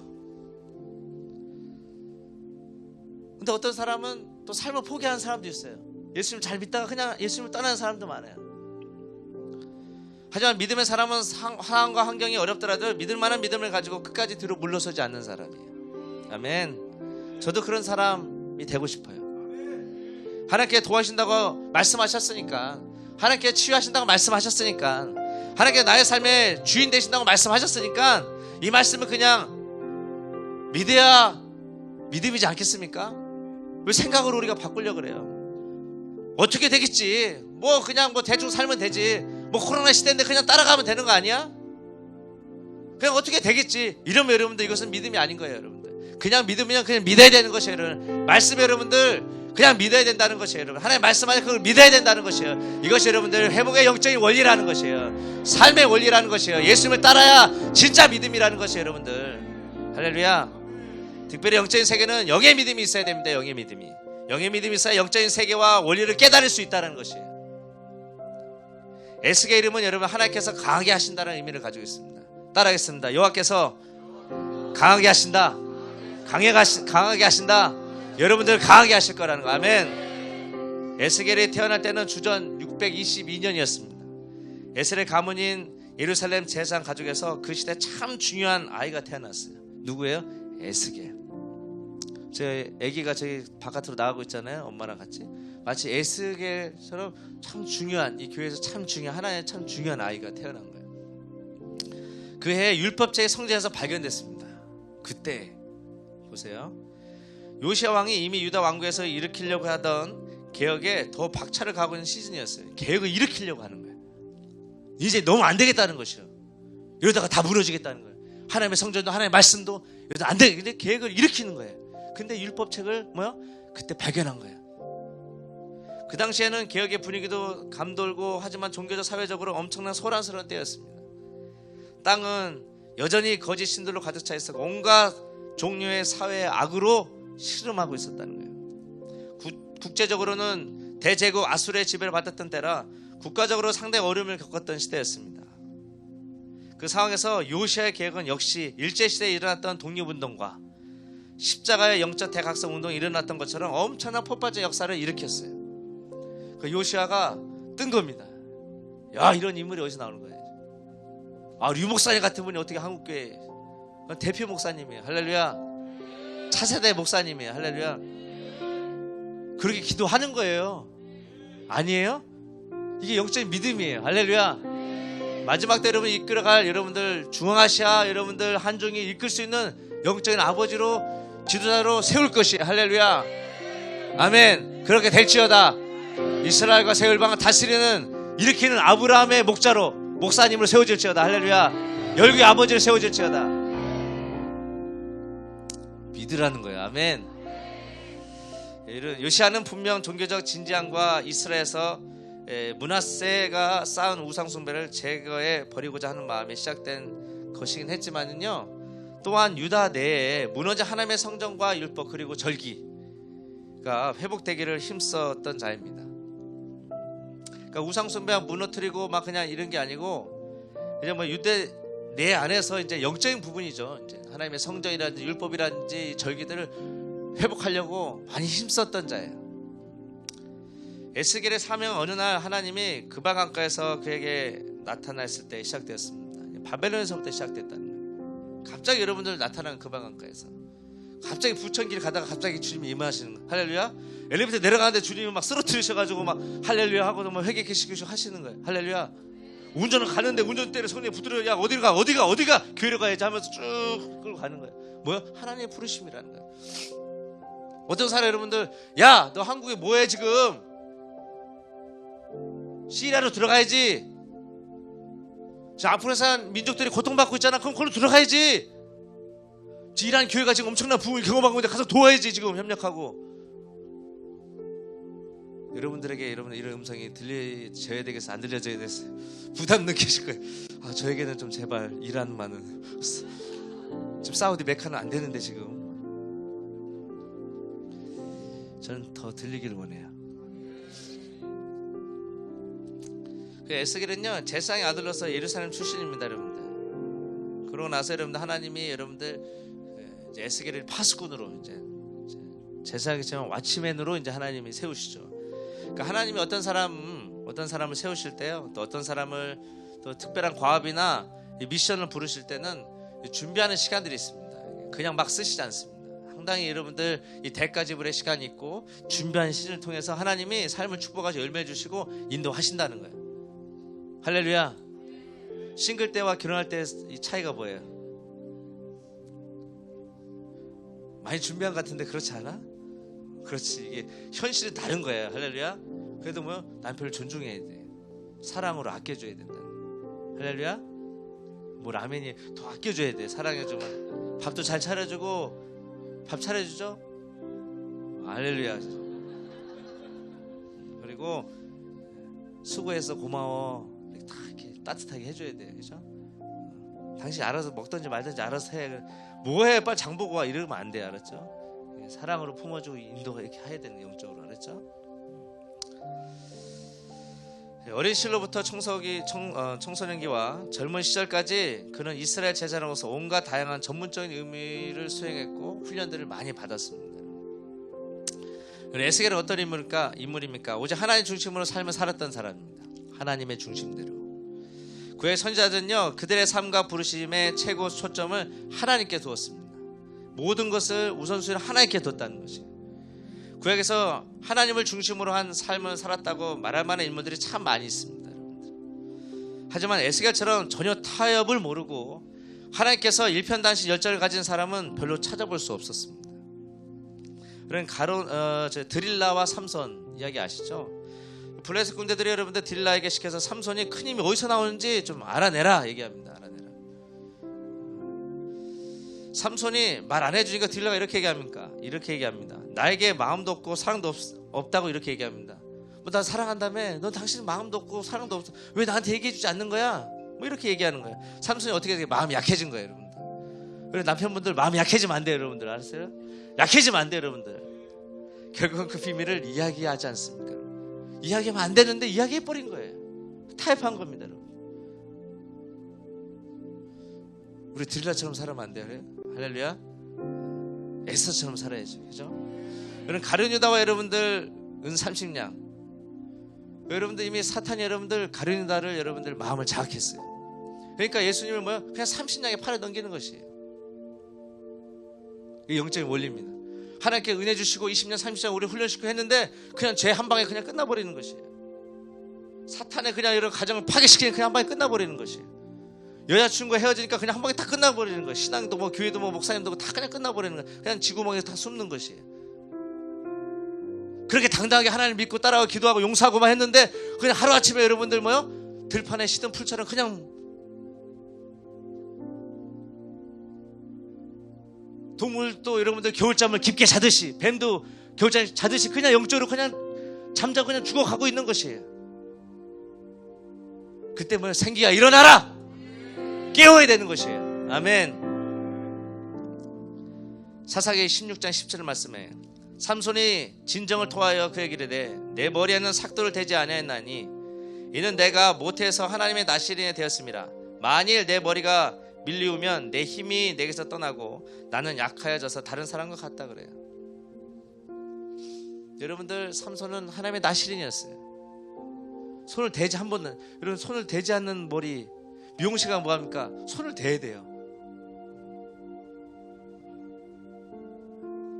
근데 어떤 사람은 또 삶을 포기하는 사람도 있어요. 예수님을 잘 믿다가 그냥 예수님을 떠나는 사람도 많아요. 하지만 믿음의 사람은 상황과 환경이 어렵더라도 믿을 만한 믿음을 가지고 끝까지 뒤로 물러서지 않는 사람이에요. 아멘. 저도 그런 사람이 되고 싶어요. 하나님께 도와주신다고 말씀하셨으니까, 하나님께 치유하신다고 말씀하셨으니까, 하나님께 나의 삶의 주인 되신다고 말씀하셨으니까 이 말씀을 그냥 믿어야 믿음이지 않겠습니까? 왜 생각으로 우리가 바꾸려고 그래요? 어떻게 되겠지? 그냥 대충 살면 되지. 코로나 시대인데 그냥 따라가면 되는 거 아니야? 그냥 어떻게 되겠지? 이러면 여러분들 이것은 믿음이 아닌 거예요. 여러분들 그냥 믿으면 그냥 믿어야 되는 것이에요. 여러분 말씀 여러분들 그냥 믿어야 된다는 것이에요. 여러분 하나님 말씀하니 그걸 믿어야 된다는 것이에요. 이것이 여러분들 회복의 영적인 원리라는 것이에요. 삶의 원리라는 것이에요. 예수님을 따라야 진짜 믿음이라는 것이에요. 여러분들 할렐루야. 특별히 영적인 세계는 영의 믿음이 있어야 됩니다. 영의 믿음이 있어야 영적인 세계와 원리를 깨달을 수 있다는 것이에요. 에스겔 이름은 여러분 하나님께서 강하게 하신다는 의미를 가지고 있습니다. 따라하겠습니다. 여호와께서 강하게 하신다. 강하게 하신다. 여러분들 강하게 하실 거라는 거. 아멘. 에스겔이 태어날 때는 주전 622년이었습니다. 에스겔의 가문인 예루살렘 제사장 가족에서 그 시대 참 중요한 아이가 태어났어요. 누구예요? 에스겔. 제 아기가 저기 바깥으로 나가고 있잖아요. 엄마랑 같이. 마치 에스겔처럼 참 중요한, 이 교회에서 참 중요한, 하나의 참 중요한 아이가 태어난 거예요. 그 해에 율법제의 성전에서 발견됐습니다. 그때 보세요. 요시야 왕이 이미 유다 왕국에서 일으키려고 하던 개혁에 더 박차를 가고 있는 시즌이었어요. 개혁을 일으키려고 하는 거예요. 이제 너무 안 되겠다는 것이요. 이러다가 다 무너지겠다는 거예요. 하나님의 성전도 하나님의 말씀도 이러다 안 되겠는데 개혁을 일으키는 거예요. 근데 율법책을 그때 발견한 거예요. 그 당시에는 개혁의 분위기도 감돌고 하지만 종교적 사회적으로 엄청난 소란스러운 때였습니다. 땅은 여전히 거짓 신들로 가득 차 있었고 온갖 종류의 사회의 악으로 씨름하고 있었다는 거예요. 국제적으로는 대제국 아수르의 지배를 받았던 때라 국가적으로 상당히 어려움을 겪었던 시대였습니다. 그 상황에서 요시아의 개혁은 역시 일제시대에 일어났던 독립운동과 십자가의 영적 대각성 운동이 일어났던 것처럼 엄청난 폭발적 역사를 일으켰어요. 그 요시아가 뜬 겁니다. 야, 이런 인물이 어디서 나오는 거예요? 류 목사님 같은 분이 어떻게 한국교회 대표 목사님이에요. 할렐루야. 차세대 목사님이에요. 할렐루야. 그렇게 기도하는 거예요. 아니에요? 이게 영적인 믿음이에요. 할렐루야. 마지막 때 여러분 이끌어갈 여러분들 중앙아시아 여러분들 한중이 이끌 수 있는 영적인 아버지로 지도자로 세울 것이에요. 할렐루야. 아멘. 그렇게 될지어다. 이스라엘과 새 열방을 다스리는 일으키는 아브라함의 목자로 목사님으로 세워질지어다. 할렐루야. 열국의 아버지를 세워질지어다. 믿으라는 거예요. 아멘. 요시아는 분명 종교적 진지함과 이스라엘에서 므낫세가 쌓은 우상 숭배를 제거해 버리고자 하는 마음이 시작된 것이긴 했지만요, 또한 유다 내에 무너진 하나님의 성전과 율법 그리고 절기가 회복되기를 힘썼던 자입니다. 그러니까 우상 숭배와 무너뜨리고 막 그냥 이런 게 아니고 이제 유대 내 안에서 이제 영적인 부분이죠. 이제 하나님의 성전이라든지 율법이라든지 절기들을 회복하려고 많이 힘썼던 자예요. 에스겔의 사명은 어느 날 하나님이 그방 강가에서 그에게 나타났을 때 시작되었습니다. 바벨론에서부터 시작됐다는 거예요. 갑자기 여러분들 나타난 그방 강가에서 갑자기 부천길 가다가 갑자기 주님이 임하시는 거예요. 할렐루야. 엘리베이터 내려가는데 주님이 막 쓰러뜨리셔가지고 막 할렐루야 하고 막 회개시키시고 하시는 거예요. 할렐루야. 운전을 가는데 운전대를 손에 붙들어, 야 어디가 교회로 가야지 하면서 쭉 끌고 가는 거예요. 뭐야? 하나님의 부르심이라는 거예요. 어떤 사람 여러분들, 야 너 한국에 뭐해 지금? 시리아로 들어가야지. 저 아프가니스탄 민족들이 고통받고 있잖아. 그럼 거기로 들어가야지. 이란 교회가 지금 엄청난 부흥을 경험하고 있는데 가서 도와야지. 지금 협력하고. 여러분들에게 이런 음성이 들려져야 되겠어? 안 들려져야 되겠어? 부담 느끼실 거예요. 저에게는 좀 제발 이란만은 지금 사우디 메카는 안 되는데 지금 저는 더 들리기를 원해요. 그 에스겔은요 제사장의 아들로서 예루살렘 출신입니다, 여러분들. 그러고 나서 여러분들 하나님이 여러분들 이제 에스겔을 파수꾼으로 이제 제사장이지만 왓치맨으로 이제 하나님이 세우시죠. 그러니까 하나님이 어떤 사람을 세우실 때요, 또 어떤 사람을 또 특별한 과업이나 미션을 부르실 때는 준비하는 시간들이 있습니다. 그냥 막 쓰시지 않습니다. 상당히 여러분들 이 대가 지불의 시간이 있고 준비하는 시즌을 통해서 하나님이 삶을 축복하셔 열매 주시고 인도하신다는 거예요. 할렐루야. 싱글 때와 결혼할 때 이 차이가 뭐예요? 많이 준비한 것 같은데 그렇지 않아? 그렇지. 이게 현실이 다른 거예요. 할렐루야. 그래도 남편을 존중해야 돼. 사랑으로 아껴줘야 된다. 할렐루야. 라면이 더 아껴줘야 돼. 사랑해주면 밥도 잘 차려주고. 밥 차려주죠? 할렐루야. 그리고 수고해서 고마워. 이렇게 따뜻하게 해줘야 돼. 그죠? 당신 알아서 먹든지 말든지 알아서 해. 뭐해? 빨리 장 보고 와. 이러면 안 돼. 알았죠? 사랑으로 품어주고 인도가 이렇게 해야 되는 영적으로. 알았죠? 어린 시절로부터 청소년기와 젊은 시절까지 그는 이스라엘 제자로서 온갖 다양한 전문적인 의미를 수행했고 훈련들을 많이 받았습니다. 에스겔은 어떤 인물입니까? 오직 하나님 중심으로 삶을 살았던 사람입니다. 하나님의 중심대로. 그의 선지자들은요 그들의 삶과 부르심의 최고 초점을 하나님께 두었습니다. 모든 것을 우선순위를 하나님께 뒀다는 것이에요. 구약에서 하나님을 중심으로 한 삶을 살았다고 말할 만한 인물들이 참 많이 있습니다, 여러분들. 하지만 에스겔처럼 전혀 타협을 모르고 하나님께서 일편단심 열정을 가진 사람은 별로 찾아볼 수 없었습니다. 그런 드릴라와 삼손 이야기 아시죠? 블레셋 군대들이 여러분들 드릴라에게 시켜서 삼손이 큰 힘이 어디서 나오는지 좀 알아내라 얘기합니다. 알아내라. 삼손이 말 안 해주니까 딜라가 이렇게 얘기합니까? 이렇게 얘기합니다. 나에게 마음도 없고 사랑도 없다고 이렇게 얘기합니다. 뭐 나 사랑한다며? 넌 당신 마음도 없고 사랑도 없어. 왜 나한테 얘기해주지 않는 거야? 뭐 이렇게 얘기하는 거예요. 삼손이 어떻게 되게 마음이 약해진 거예요, 여러분들. 그래서 남편분들 마음이 약해지면 안 돼요, 여러분들. 알았어요? 약해지면 안 돼요, 여러분들. 결국은 그 비밀을 이야기하지 않습니까? 이야기하면 안 되는데 이야기해버린 거예요. 타협한 겁니다, 여러분. 우리 딜라처럼 살면 안 돼요. 그래? 할렐루야. 에스더처럼 살아야죠. 그죠? 여러분, 가룟유다와 여러분들 은 30냥. 여러분들 이미 사탄이 여러분들 가룟유다를 여러분들 마음을 장악했어요. 그러니까 예수님을 뭐야? 그냥 30냥에 팔아 넘기는 것이에요. 이게 영적인 원리입니다. 하나님께 은혜 주시고 20년 30년 우리 훈련시키고 했는데 그냥 죄 한 방에 그냥 끝나버리는 것이에요. 사탄의 그냥 이런 가정을 파괴시키는 그냥 한 방에 끝나버리는 것이에요. 여자친구가 헤어지니까 그냥 한 방에 다 끝나버리는 거예요. 신앙도 뭐 교회도 뭐 목사님도 다 그냥 끝나버리는 거예요. 그냥 지구멍에서 다 숨는 것이에요. 그렇게 당당하게 하나님을 믿고 따라가고 기도하고 용서하고만 했는데 그냥 하루아침에 여러분들 뭐요? 들판에 시든 풀처럼 그냥 동물도 여러분들 겨울잠을 깊게 자듯이 뱀도 겨울잠 자듯이 그냥 영적으로 그냥 잠자고 그냥 죽어가고 있는 것이에요. 그때 뭐요? 생기가 일어나라! 깨워야 되는 것이에요. 아멘. 사사기 16장 17절 말씀에 삼손이 진정을 토하여 그에게 이르되 내 머리에는 삭도를 대지 아니하였나니 이는 내가 모태에서 하나님의 나시린이 되었습니다. 만일 내 머리가 밀리우면 내 힘이 내게서 떠나고 나는 약하여져서 다른 사람과 같다 그래요. 여러분들 삼손은 하나님의 나시린이었어요. 손을 대지 한 번은 여러분 손을 대지 않는 머리 미용실가 뭐합니까? 손을 대야 돼요.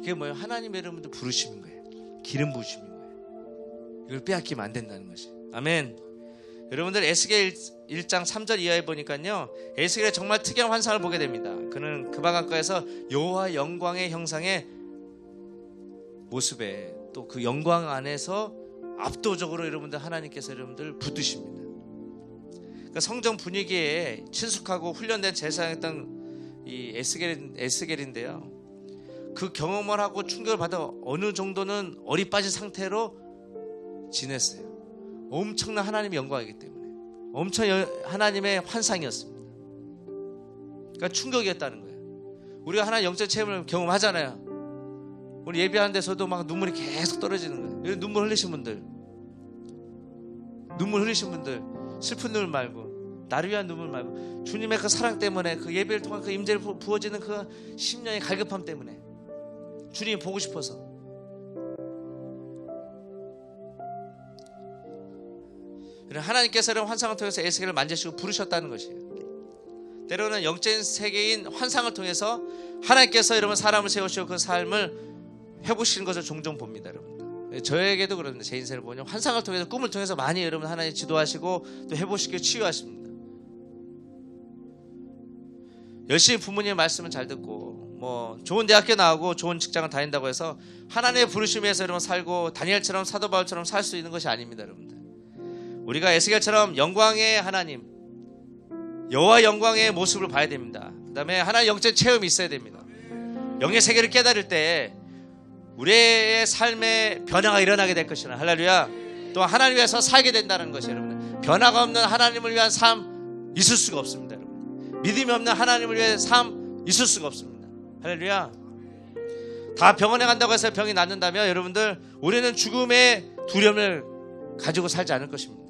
그게 뭐예요? 하나님의 여러분들 부르심인 거예요. 기름 부으심인 거예요. 이걸 빼앗기면 안 된다는 것이. 아멘. 여러분들 에스겔 1장 3절 이하에 보니까요, 에스겔의 정말 특이한 환상을 보게 됩니다. 그는 그 바닷가에서 여호와 영광의 형상의 모습에 또 그 영광 안에서 압도적으로 여러분들 하나님께서 여러분들 붙드십니다. 그러니까 성전 분위기에 친숙하고 훈련된 제사장이었던 이 에스겔인데요. 그 경험을 하고 충격을 받아 어느 정도는 얼이 빠진 상태로 지냈어요. 엄청난 하나님의 영광이기 때문에 엄청 하나님의 환상이었습니다. 그러니까 충격이었다는 거예요. 우리가 하나님 영적 체험을 경험하잖아요. 우리 예배하는 데서도 막 눈물이 계속 떨어지는 거예요. 눈물 흘리신 분들, 슬픈 눈물 말고 나를 위한 눈물 말고 주님의 그 사랑 때문에 그 예배를 통한 그 임재를 부어지는 그 심령의 갈급함 때문에 주님이 보고 싶어서. 하나님께서 이런 환상을 통해서 에스겔을 만지시고 부르셨다는 것이에요. 때로는 영적인 세계인 환상을 통해서 하나님께서 여러분 사람을 세우시고 그 삶을 해보시는 것을 종종 봅니다. 여러분, 저에게도 그렇습니다. 제 인생을 보면 환상을 통해서 꿈을 통해서 많이 여러분 하나님 지도하시고 또 해보시고 치유하십니다. 열심히 부모님의 말씀을 잘 듣고 뭐 좋은 대학교 나오고 좋은 직장을 다닌다고 해서 하나님의 부르심에서 여러분 살고 다니엘처럼 사도 바울처럼 살 수 있는 것이 아닙니다. 여러분들, 우리가 에스겔처럼 영광의 하나님, 여호와 영광의 모습을 봐야 됩니다. 그 다음에 하나의 영적 체험이 있어야 됩니다. 영의 세계를 깨달을 때 우리의 삶에 변화가 일어나게 될 것이라. 할렐루야. 또 하나님 위해서 살게 된다는 것이 여러분, 변화가 없는 하나님을 위한 삶 있을 수가 없습니다. 여러분, 믿음이 없는 하나님을 위해 삶 있을 수가 없습니다. 할렐루야. 다 병원에 간다고 해서 병이 낫는다면 여러분들, 우리는 죽음의 두려움을 가지고 살지 않을 것입니다.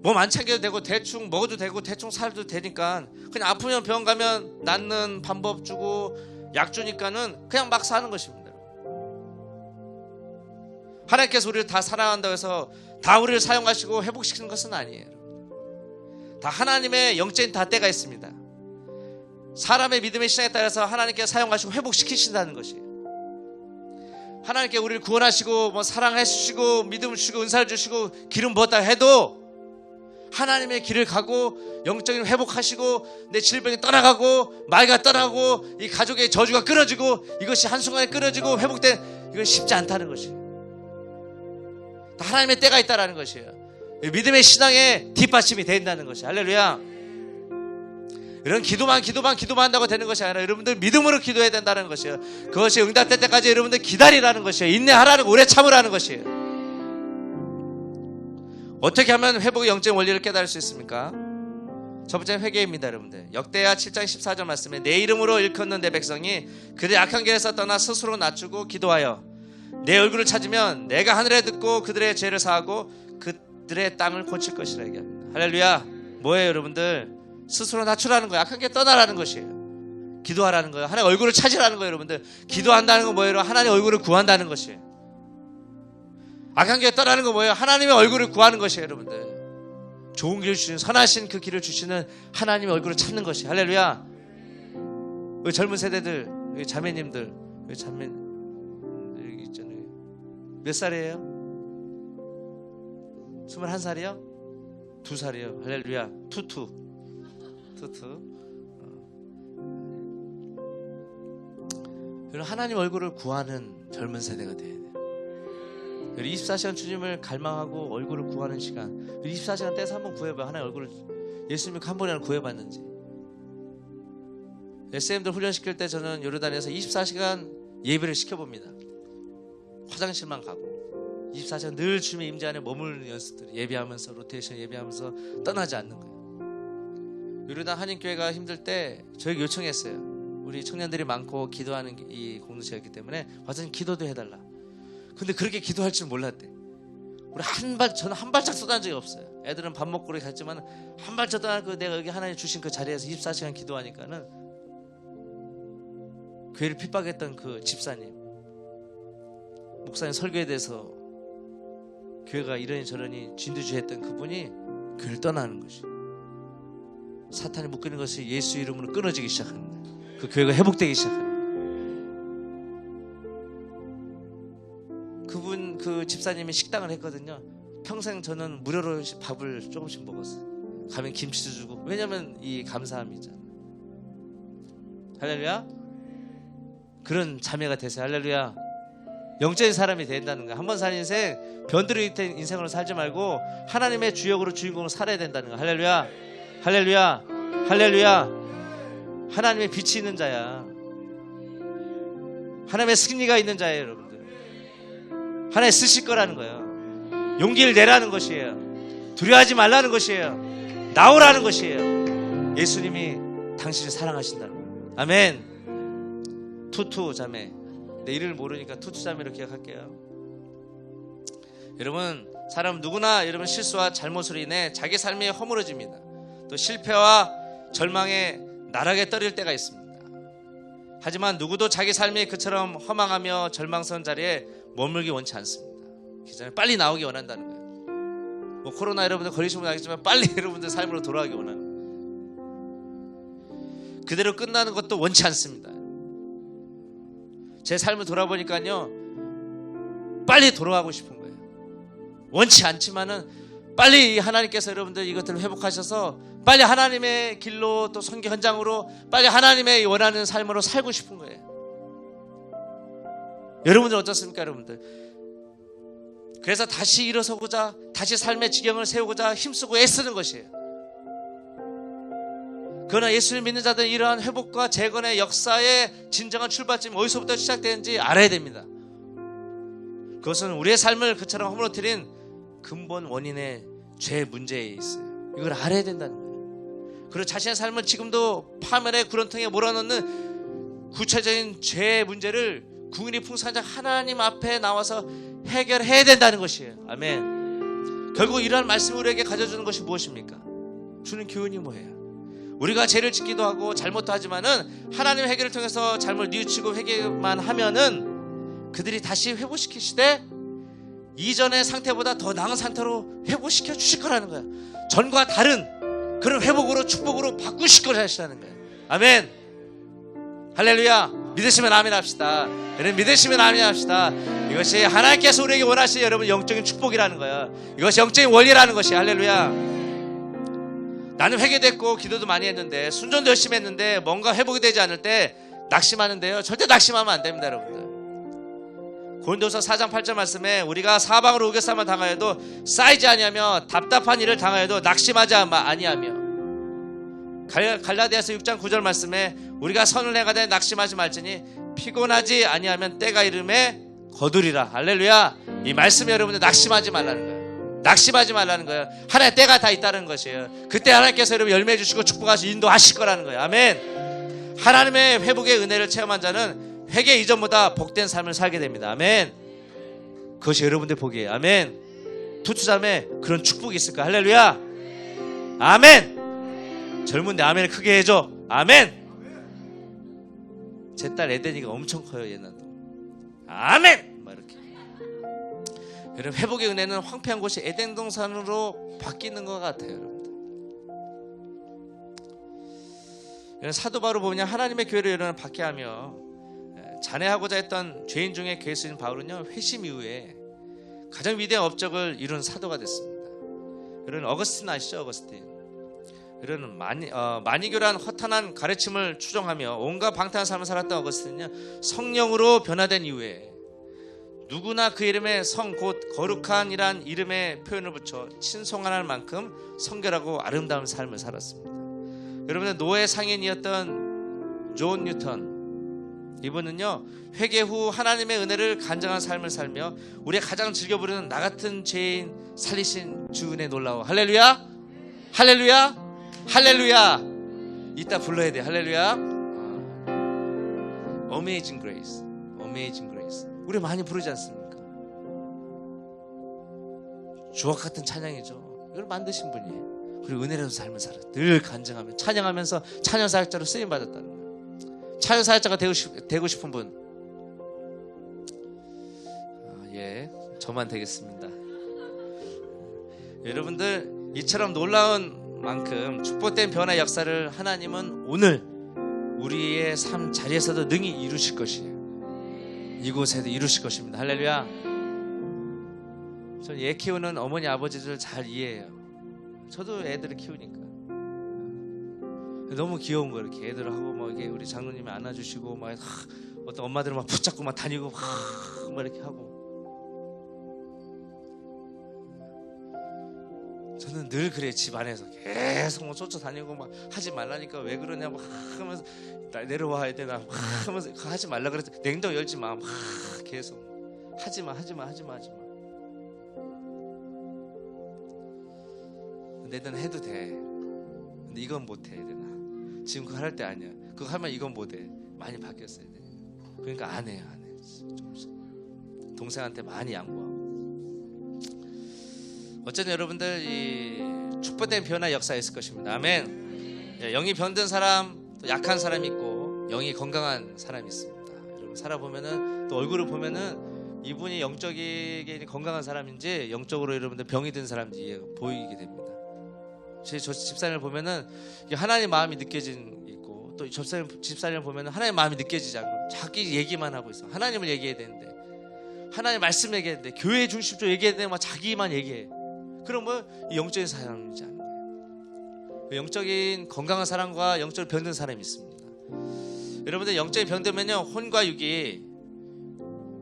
몸 안 챙겨도 되고 대충 먹어도 되고 대충 살도 되니까 그냥 아프면 병원 가면 낫는 방법 주고 약 주니까는 그냥 막 사는 것입니다. 하나님께서 우리를 다 사랑한다고 해서 다 우리를 사용하시고 회복시키는 것은 아니에요. 다 하나님의 영적인 다 때가 있습니다. 사람의 믿음의 신앙에 따라서 하나님께서 사용하시고 회복시키신다는 것이에요. 하나님께 우리를 구원하시고 뭐 사랑해 주시고 믿음을 주시고 은사를 주시고 기름 부었다 해도 하나님의 길을 가고 영적인 회복하시고 내 질병이 떠나가고 마귀가 떠나고 이 가족의 저주가 끊어지고 이것이 한순간에 끊어지고 회복된, 이건 쉽지 않다는 것이에요. 하나님의 때가 있다는 것이에요. 믿음의 신앙의 뒷받침이 된다는 것이에요. 할렐루야. 이런 기도만 한다고 되는 것이 아니라 여러분들 믿음으로 기도해야 된다는 것이에요. 그것이 응답될 때까지 여러분들 기다리라는 것이에요. 인내하라는 거, 오래 참으라는 것이에요. 어떻게 하면 회복의 영적 원리를 깨달을 수 있습니까? 첫 번째 회개입니다. 여러분들 역대하 7장 14절 말씀에 내 이름으로 일컫는 내 백성이 그들의 악한 길에서 떠나 스스로 낮추고 기도하여 내 얼굴을 찾으면 내가 하늘에 듣고 그들의 죄를 사하고 그들의 땅을 고칠 것이라 얘기합니다. 할렐루야. 뭐예요 여러분들? 스스로 낮추라는 거예요. 악한 길 떠나라는 것이에요. 기도하라는 거예요. 하나님 얼굴을 찾으라는 거예요. 여러분들 기도한다는 건 뭐예요? 하나님 얼굴을 구한다는 것이에요. 악한 길에 떠나는 건 뭐예요? 하나님의 얼굴을 구하는 것이에요. 여러분들 좋은 길을 주시는, 선하신 그 길을 주시는 하나님의 얼굴을 찾는 것이. 할렐루야. 우리 젊은 세대들, 우리 자매님들, 우리 자매 여기 있잖아요. 몇 살이에요? 21살이요? 2살이요. 할렐루야. 투투. 여러분 하나님 얼굴을 구하는 젊은 세대가 돼야 돼요. 24시간 주님을 갈망하고 얼굴을 구하는 시간. 24시간 떼서 한번 구해봐요. 하나님 얼굴을 예수님이 한 번이라도 구해봤는지. SM들 훈련시킬 때 저는 요르단에서 24시간 예배를 시켜봅니다. 화장실만 가고 24시간 늘 주님의 임재 안에 머무르는 연습들, 예배하면서 로테이션 예배하면서 떠나지 않는 거예요. 요르단 한인교회가 힘들 때 저에게 요청했어요. 우리 청년들이 많고 기도하는 이 공동체였기 때문에 와서 기도도 해달라. 근데 그렇게 기도할 줄 몰랐대. 우리 저는 한 발짝 쏟아진 적이 없어요. 애들은 밥 먹고 그렇게 갔지만 한 발짝 떠나고 내가 여기 하나님 주신 그 자리에서 24시간 기도하니까는 교회를 핍박했던 그 집사님, 목사님 설교에 대해서 교회가 이러니 저러니 진두지휘했던 그분이 교회를 떠나는 것이. 사탄이 묶이는 것이 예수 이름으로 끊어지기 시작하는 거예요. 그 교회가 회복되기 시작하는 거예요. 그분 그 집사님이 식당을 했거든요. 평생 저는 무료로 밥을 조금씩 먹었어요. 가면 김치도 주고. 왜냐면 이 감사함이 있잖아요. 할렐루야. 그런 자매가 되세요. 할렐루야. 영적인 사람이 된다는 거야. 한 번 사는 인생 변두리 된 인생으로 살지 말고 하나님의 주역으로 주인공으로 살아야 된다는 거야. 할렐루야. 할렐루야. 할렐루야. 하나님의 빛이 있는 자야. 하나님의 승리가 있는 자예요. 여러분들 하나님 쓰실 거라는 거예요. 용기를 내라는 것이에요. 두려워하지 말라는 것이에요. 나오라는 것이에요. 예수님이 당신을 사랑하신다는 거예요. 아멘. 투투 자매. 내 이름을 모르니까 투투 자매로 기억할게요. 여러분 사람 누구나 여러분 실수와 잘못으로 인해 자기 삶이 허물어집니다. 또 실패와 절망에 나락에 떨어질 때가 있습니다. 하지만 누구도 자기 삶이 그처럼 허망하며 절망스러운 자리에 머물기 원치 않습니다. 기자는 빨리 나오기 원한다는 거예요. 뭐 코로나 여러분들 걸리시면 알겠지만 빨리 여러분들 삶으로 돌아가기 원하는 거예요. 그대로 끝나는 것도 원치 않습니다. 제 삶을 돌아보니까요 빨리 돌아가고 싶은 거예요. 원치 않지만은 빨리 하나님께서 여러분들 이것들을 회복하셔서 빨리 하나님의 길로 또 선교 현장으로 빨리 하나님의 원하는 삶으로 살고 싶은 거예요. 여러분들 어떻습니까 여러분들? 그래서 다시 일어서고자 다시 삶의 지경을 세우고자 힘쓰고 애쓰는 것이에요. 그러나 예수를 믿는 자들은 이러한 회복과 재건의 역사의 진정한 출발점이 어디서부터 시작되는지 알아야 됩니다. 그것은 우리의 삶을 그처럼 허물어뜨린 근본 원인의 죄 문제에 있어요. 이걸 알아야 된다는 거예요. 그리고 자신의 삶을 지금도 파멸의 구렁텅이에 몰아넣는 구체적인 죄의 문제를 궁일이 풍성한 하나님 앞에 나와서 해결해야 된다는 것이에요. 아멘. 결국 이러한 말씀을 우리에게 가져주는 것이 무엇입니까? 주는 교훈이 뭐예요? 우리가 죄를 짓기도 하고 잘못도 하지만은 하나님의 해결을 통해서 잘못 뉘우치고 회개만 하면은 그들이 다시 회복시키시되 이전의 상태보다 더 나은 상태로 회복시켜 주실 거라는 거야. 전과 다른 그런 회복으로 축복으로 바꾸실 거라시라는 거야. 아멘. 할렐루야. 믿으시면 아멘 합시다. 여러분 믿으시면 아멘 합시다. 이것이 하나님께서 우리에게 원하시는 여러분 영적인 축복이라는 거야. 이것이 영적인 원리라는 것이야. 할렐루야. 나는 회개됐고 기도도 많이 했는데 순전도 열심히 했는데 뭔가 회복이 되지 않을 때 낙심하는데요. 절대 낙심하면 안 됩니다. 여러분들. 고린도서 4장 8절 말씀에 우리가 사방으로 우겨쌈을 당하여도 쌓이지 아니하며 답답한 일을 당하여도 낙심하지 아니하며 갈라디아서 6장 9절 말씀에 우리가 선을 행하되 낙심하지 말지니 피곤하지 아니하면 때가 이름에 거두리라. 할렐루야. 이 말씀이 여러분들 낙심하지 말라는 거예요. 낙심하지 말라는 거예요. 하나의 때가 다 있다는 것이에요. 그때 하나님께서 여러분 열매 주시고 축복하시고 인도하실 거라는 거예요. 아멘. 하나님의 회복의 은혜를 체험한 자는 회개 이전보다 복된 삶을 살게 됩니다. 아멘. 그것이 여러분들 복이에요. 아멘. 투투자매 그런 축복이 있을까? 할렐루야. 아멘. 젊은데 아멘을 크게 해줘. 아멘. 제 딸 에덴이가 엄청 커요. 얘는 아멘. 막 이렇게. 여러분 회복의 은혜는 황폐한 곳이 에덴 동산으로 바뀌는 것 같아요. 여러분 사도 바울 보면 하나님의 교회를 여러분 박해하며 잔해하고자 했던 죄인 중에 괴수인 바울은요 회심 이후에 가장 위대한 업적을 이룬 사도가 됐습니다. 여러분 어거스틴 아시죠? 어거스틴. 여러분 만이교란 허탄한 가르침을 추종하며 온갖 방탕한 삶을 살았던 어거스틴은요 성령으로 변화된 이후에 누구나 그 이름에 성 곧 거룩한이란 이름의 표현을 붙여 친송할 만큼 성결하고 아름다운 삶을 살았습니다. 여러분들 노예 상인이었던 존 뉴턴, 이분은요 회개 후 하나님의 은혜를 간증한 삶을 살며 우리가 가장 즐겨 부르는 나 같은 죄인 살리신 주 은혜 놀라워. 할렐루야. 할렐루야. 할렐루야. 이따 불러야 돼. 할렐루야. Amazing Grace, Amazing Grace. 우리 많이 부르지 않습니까? 주옥 같은 찬양이죠. 이걸 만드신 분이에요. 그리고 은혜로운 삶을 살아 늘 간증하며 찬양하면서 찬양사역자로 쓰임받았다는 거예요. 찬양사역자가 되고 싶은 분, 예, 저만 되겠습니다. 여러분들 이처럼 놀라운 만큼 축복된 변화 역사를 하나님은 오늘 우리의 삶 자리에서도 능히 이루실 것이에요. 이곳에도 이루실 것입니다. 할렐루야. 저는 애 키우는 어머니 아버지들 잘 이해해요. 저도 애들을 키우니까 너무 귀여운 거 이렇게 애들 하고 막 이렇게 우리 장로님이 안아주시고 막 어떤 엄마들은 막 붙잡고 막 다니고 막 이렇게 하고 저는 늘 그래. 집 안에서 계속 뭐 쫓아다니고 막 하지 말라니까 왜 그러냐 막 하면서 내려와야 되나 막 하면서 하지 말라 그랬지. 냉장 열지 마 막 계속 하지마. 내든 해도 돼. 근데 이건 못해 되나. 지금 그거 할 때 아니야. 그거 하면 이건 못해. 많이 바뀌었어야 돼. 그러니까 안 해. 조금씩. 동생한테 많이 양보하고. 어쨌든 여러분들 이 축복된 변화 역사에 있을 것입니다. 아멘. 영이 병든 사람, 또 약한 사람이 있고 영이 건강한 사람이 있습니다. 여러분 살아보면은 또 얼굴을 보면은 이분이 영적인 건강한 사람인지 영적으로 여러분들 병이 든 사람인지 보이게 됩니다. 저 집사님을 보면은 하나님의 마음이 느껴지는 게 있고 또 집사님을 보면은 하나님의 마음이 느껴지지 않고 자기 얘기만 하고 있어. 하나님을 얘기해야 되는데 하나님 말씀 얘기해야 되는데 교회 중심적으로 얘기해야 되는데 막 자기만 얘기해. 그럼 뭐 영적인 사람이지 않은 거예요. 영적인 건강한 사람과 영적으로 병든 사람이 있습니다. 여러분들 영적인 병들면요 혼과 육이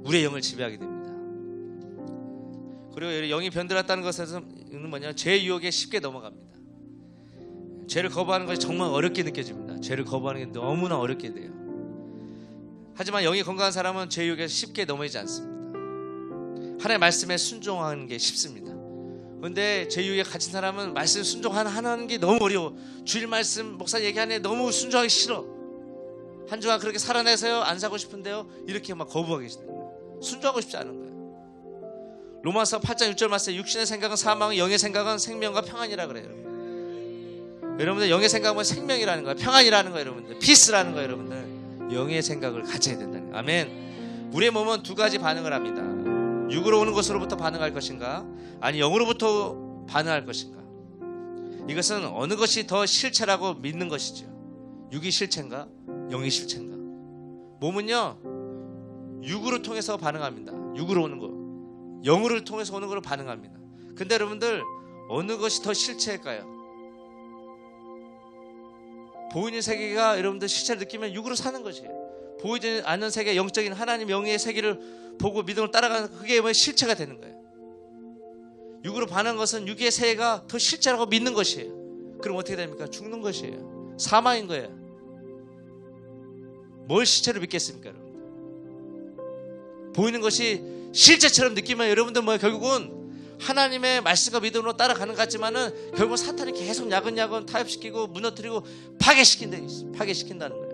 우리의 영을 지배하게 됩니다. 그리고 영이 병들었다는 것은 뭐냐 죄의 유혹에 쉽게 넘어갑니다. 죄를 거부하는 것이 정말 어렵게 느껴집니다. 죄를 거부하는 게 너무나 어렵게 돼요. 하지만 영이 건강한 사람은 죄의 유혹에 쉽게 넘어지지 않습니다. 하나님의 말씀에 순종하는 게 쉽습니다. 그런데 죄의 유혹에 갇힌 사람은 말씀 순종하는 게 너무 어려워. 주일 말씀 목사 얘기하는데 너무 순종하기 싫어. 한 주간 그렇게 살아내세요. 안 사고 싶은데요. 이렇게 막 거부하기 계시더라고요. 순종하고 싶지 않은 거예요. 로마서 8장 6절 말씀 육신의 생각은 사망, 영의 생각은 생명과 평안이라 그래요. 여러분들 영의 생각은 생명이라는 거예요. 평안이라는 거예요. 여러분들 피스라는 거예요. 여러분들 영의 생각을 가져야 된다는 거예요. 아멘. 우리의 몸은 두 가지 반응을 합니다. 육으로 오는 것으로부터 반응할 것인가 아니 영으로부터 반응할 것인가. 이것은 어느 것이 더 실체라고 믿는 것이죠. 육이 실체인가 영이 실체인가. 몸은요 육으로 통해서 반응합니다. 육으로 오는 거 영으로 통해서 오는 걸로 반응합니다. 근데 여러분들 어느 것이 더 실체일까요? 보이는 세계가 여러분들 실체를 느끼면 육으로 사는 것이에요. 보이지 않는 세계 영적인 하나님 영의 세계를 보고 믿음을 따라가는 그게 뭐 실체가 되는 거예요. 육으로 반응한 것은 육의 세계가 더 실체라고 믿는 것이에요. 그럼 어떻게 됩니까? 죽는 것이에요. 사망인 거예요. 뭘 시체로 믿겠습니까, 여러분? 보이는 것이 실제처럼 느끼면 여러분들 뭐예요? 결국은 하나님의 말씀과 믿음으로 따라가는 것 같지만은 결국은 사탄이 계속 야근야근 타협시키고 무너뜨리고 파괴시킨다는 거예요.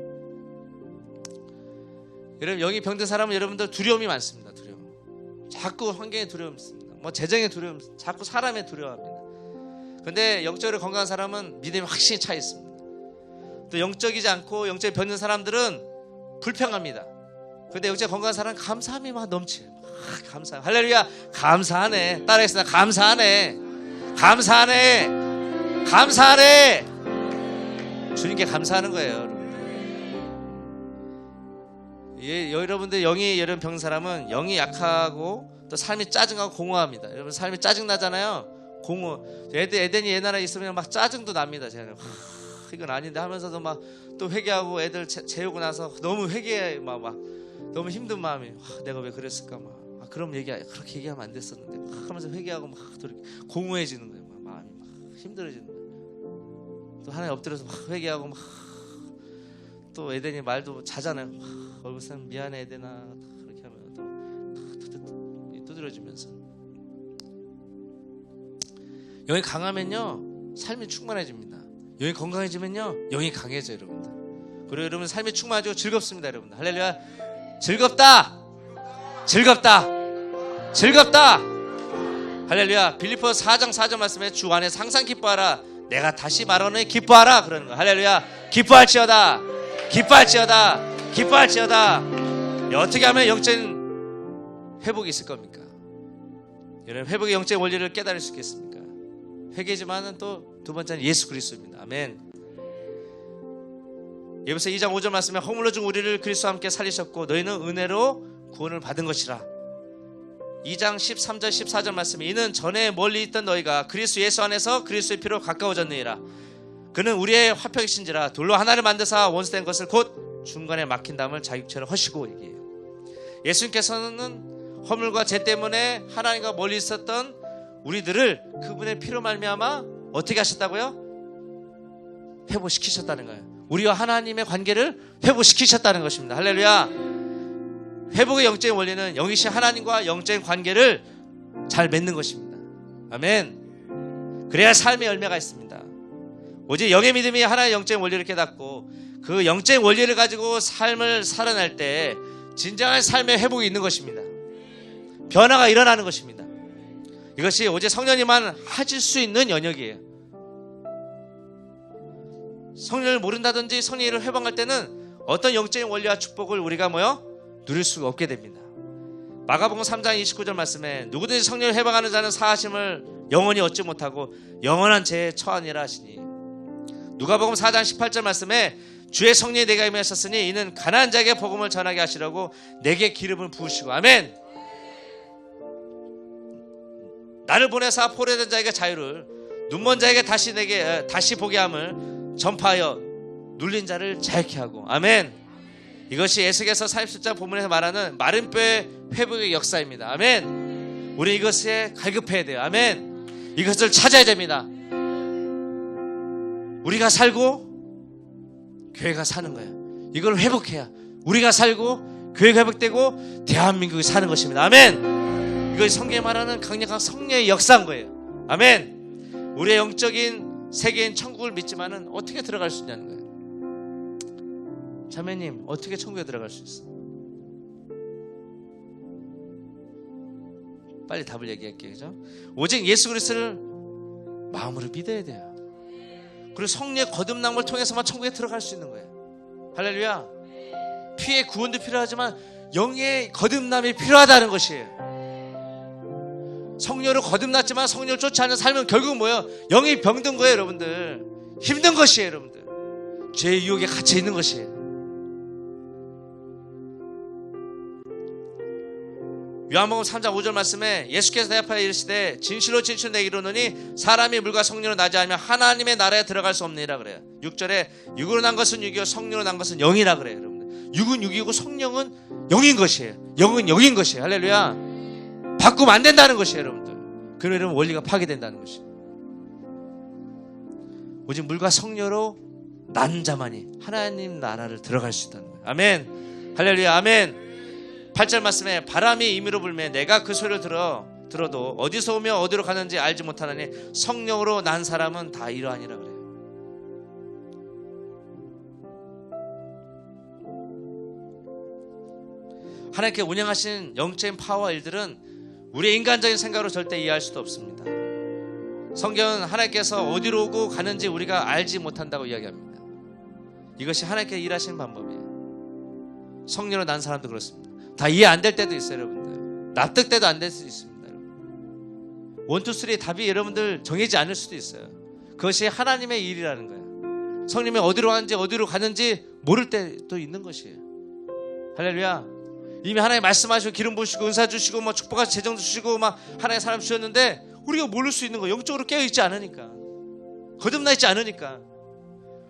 여러분, 영이 병든 사람은 여러분들 두려움이 많습니다. 두려움. 자꾸 환경에 두려움이 있습니다. 뭐 재정에 두려움이 있습니다. 자꾸 사람에 두려워합니다. 근데 영적으로 건강한 사람은 믿음이 확실히 차 있습니다. 또 영적이지 않고 영적이 병든 사람들은 불평합니다. 근데 영적이 건강한 사람은 감사함이 막 넘쳐요. 감사. 할렐루야. 감사하네. 따라했습니다. 감사하네. 감사하네. 감사하네. 주님께 감사하는 거예요, 여러분들. 예, 여러분들 영이 여러분 병든 사람은 영이 약하고 또 삶이 짜증하고 공허합니다. 여러분 삶이 짜증 나잖아요. 공허. 에덴이 옛날에 있으면 막 짜증도 납니다. 제가 이건 아닌데 하면서도 막 또 회개하고 애들 재우고 나서 너무 회개해 막 너무 힘든 마음이 내가 왜 그랬을까 막 그렇게 얘기하면 안 됐었는데 막 하면서 회개하고 막 공허해지는 거예요. 막 마음이 막 힘들어지는 거예요. 또 하나님 엎드려서 막 회개하고 막 또 에덴이 말도 자잖아요. 얼굴상 미안해 에덴아 그렇게 하면 또 두드려지면서 영이 강하면요 삶이 충만해집니다. 영이 건강해지면요 영이 강해져요, 여러분들. 그리고 여러분 삶이 충만하고 즐겁습니다, 여러분들. 할렐루야. 즐겁다. 즐겁다. 즐겁다. 할렐루야. 빌립보서 4장 4절 말씀에 주 안에서 항상 기뻐하라. 내가 다시 말하노니 기뻐하라 그러는 거야. 할렐루야. 기뻐할지어다. 기뻐할지어다. 기뻐할지어다. 어떻게 하면 영적인 회복이 있을 겁니까? 여러분 회복의 영적인 원리를 깨달을 수 있겠습니까? 회개지만은 또 두 번째는 예수 그리스도입니다. 아멘. 예배서 2장 5절 말씀에 허물러 준 우리를 그리스도와 함께 살리셨고 너희는 은혜로 구원을 받은 것이라. 2장 13절 14절 말씀에 이는 전에 멀리 있던 너희가 그리스도 예수 안에서 그리스도의 피로 가까워졌느니라. 그는 우리의 화평이신지라 돌로 하나를 만드사 원수된 것을 곧 중간에 막힌 담을 자육체로 허시고 얘기해요. 예수님께서는 허물과 죄 때문에 하나님과 멀리 있었던 우리들을 그분의 피로 말미암아 어떻게 하셨다고요? 회복시키셨다는 거예요. 우리와 하나님의 관계를 회복시키셨다는 것입니다. 할렐루야. 회복의 영적인 원리는 영이신 하나님과 영적인 관계를 잘 맺는 것입니다. 아멘. 그래야 삶의 열매가 있습니다. 오직 영의 믿음이 하나의 영적인 원리를 깨닫고 그 영적인 원리를 가지고 삶을 살아낼 때 진정한 삶의 회복이 있는 것입니다. 변화가 일어나는 것입니다. 이것이 오직 성령님만 하실 수 있는 영역이에요. 성령을 모른다든지 성령을 회방할 때는 어떤 영적인 원리와 축복을 우리가 누릴 수가 없게 됩니다. 마가복음 3장 29절 말씀에 누구든지 성령을 회방하는 자는 사하심을 영원히 얻지 못하고 영원한 죄에 처하니라 하시니, 누가복음 4장 18절 말씀에 주의 성령이 내가 임하셨으니 이는 가난한 자에게 복음을 전하게 하시려고 내게 기름을 부으시고, 아멘. 나를 보내사 포로된 자에게 자유를, 눈먼 자에게 다시 보게 함을 전파하여 눌린 자를 자유케 하고, 아멘. 이것이 에스겔서 47장 본문에서 말하는 마른 뼈의 회복의 역사입니다. 아멘. 우리 이것에 갈급해야 돼요. 아멘. 이것을 찾아야 됩니다. 우리가 살고 교회가 사는 거예요. 이걸 회복해야 우리가 살고 교회가 회복되고 대한민국이 사는 것입니다. 아멘. 이것이 성경에 말하는 강력한 성령의 역사인 거예요. 아멘. 우리의 영적인 세계인 천국을 믿지만은 어떻게 들어갈 수 있냐는 거예요. 자매님, 어떻게 천국에 들어갈 수 있어? 빨리 답을 얘기할게요. 그죠? 오직 예수 그리스도를 마음으로 믿어야 돼요. 그리고 성령의 거듭남을 통해서만 천국에 들어갈 수 있는 거예요. 할렐루야. 피의 구원도 필요하지만 영의 거듭남이 필요하다는 것이에요. 성령으로 거듭났지만 성령을 쫓지 않는 삶은 결국은 뭐예요? 영이 병든 거예요, 여러분들. 힘든 것이에요, 여러분들. 죄의 유혹에 갇혀 있는 것이에요. 요한복음 3장 5절 말씀에 예수께서 대답하여 이르시되 진실로 진실로 내게 이르노니 사람이 물과 성령으로 나지 않으면 하나님의 나라에 들어갈 수 없느니라 그래요. 6절에 육으로 난 것은 육이요 성령으로 난 것은 영이라 그래요, 여러분들. 육은 육이고 성령은 영인 것이에요. 영은 영인 것이에요. 할렐루야. 바꾸면 안 된다는 것이에요, 여러분들. 그러면 원리가 파괴된다는 것이에요. 오직 물과 성령으로 난 자만이 하나님 나라를 들어갈 수 있다는 거예요. 아멘. 할렐루야. 아멘. 8절 말씀에 바람이 임의로 불매 내가 그 소리를 들어도 어디서 오며 어디로 가는지 알지 못하나니 성령으로 난 사람은 다 이러하니라 그래요. 하나님께 운영하신 영적인 파워 일들은 우리의 인간적인 생각으로 절대 이해할 수도 없습니다. 성경은 하나님께서 어디로 오고 가는지 우리가 알지 못한다고 이야기합니다. 이것이 하나님께 일하시는 방법이에요. 성령으로 난 사람도 그렇습니다. 다 이해 안 될 때도 있어요, 여러분들. 납득돼도 안 될 수도 있습니다, 여러분. 1, 2, 3 답이 여러분들 정해지지 않을 수도 있어요. 그것이 하나님의 일이라는 거예요. 성령이 어디로 가는지 모를 때도 있는 것이에요. 할렐루야. 이미 하나님 말씀하시고 기름 부으시고 은사 주시고 뭐 축복하시고 재정 주시고 막 하나님의 사람 주셨는데 우리가 모를 수 있는 거예요. 영적으로 깨어있지 않으니까, 거듭나 있지 않으니까.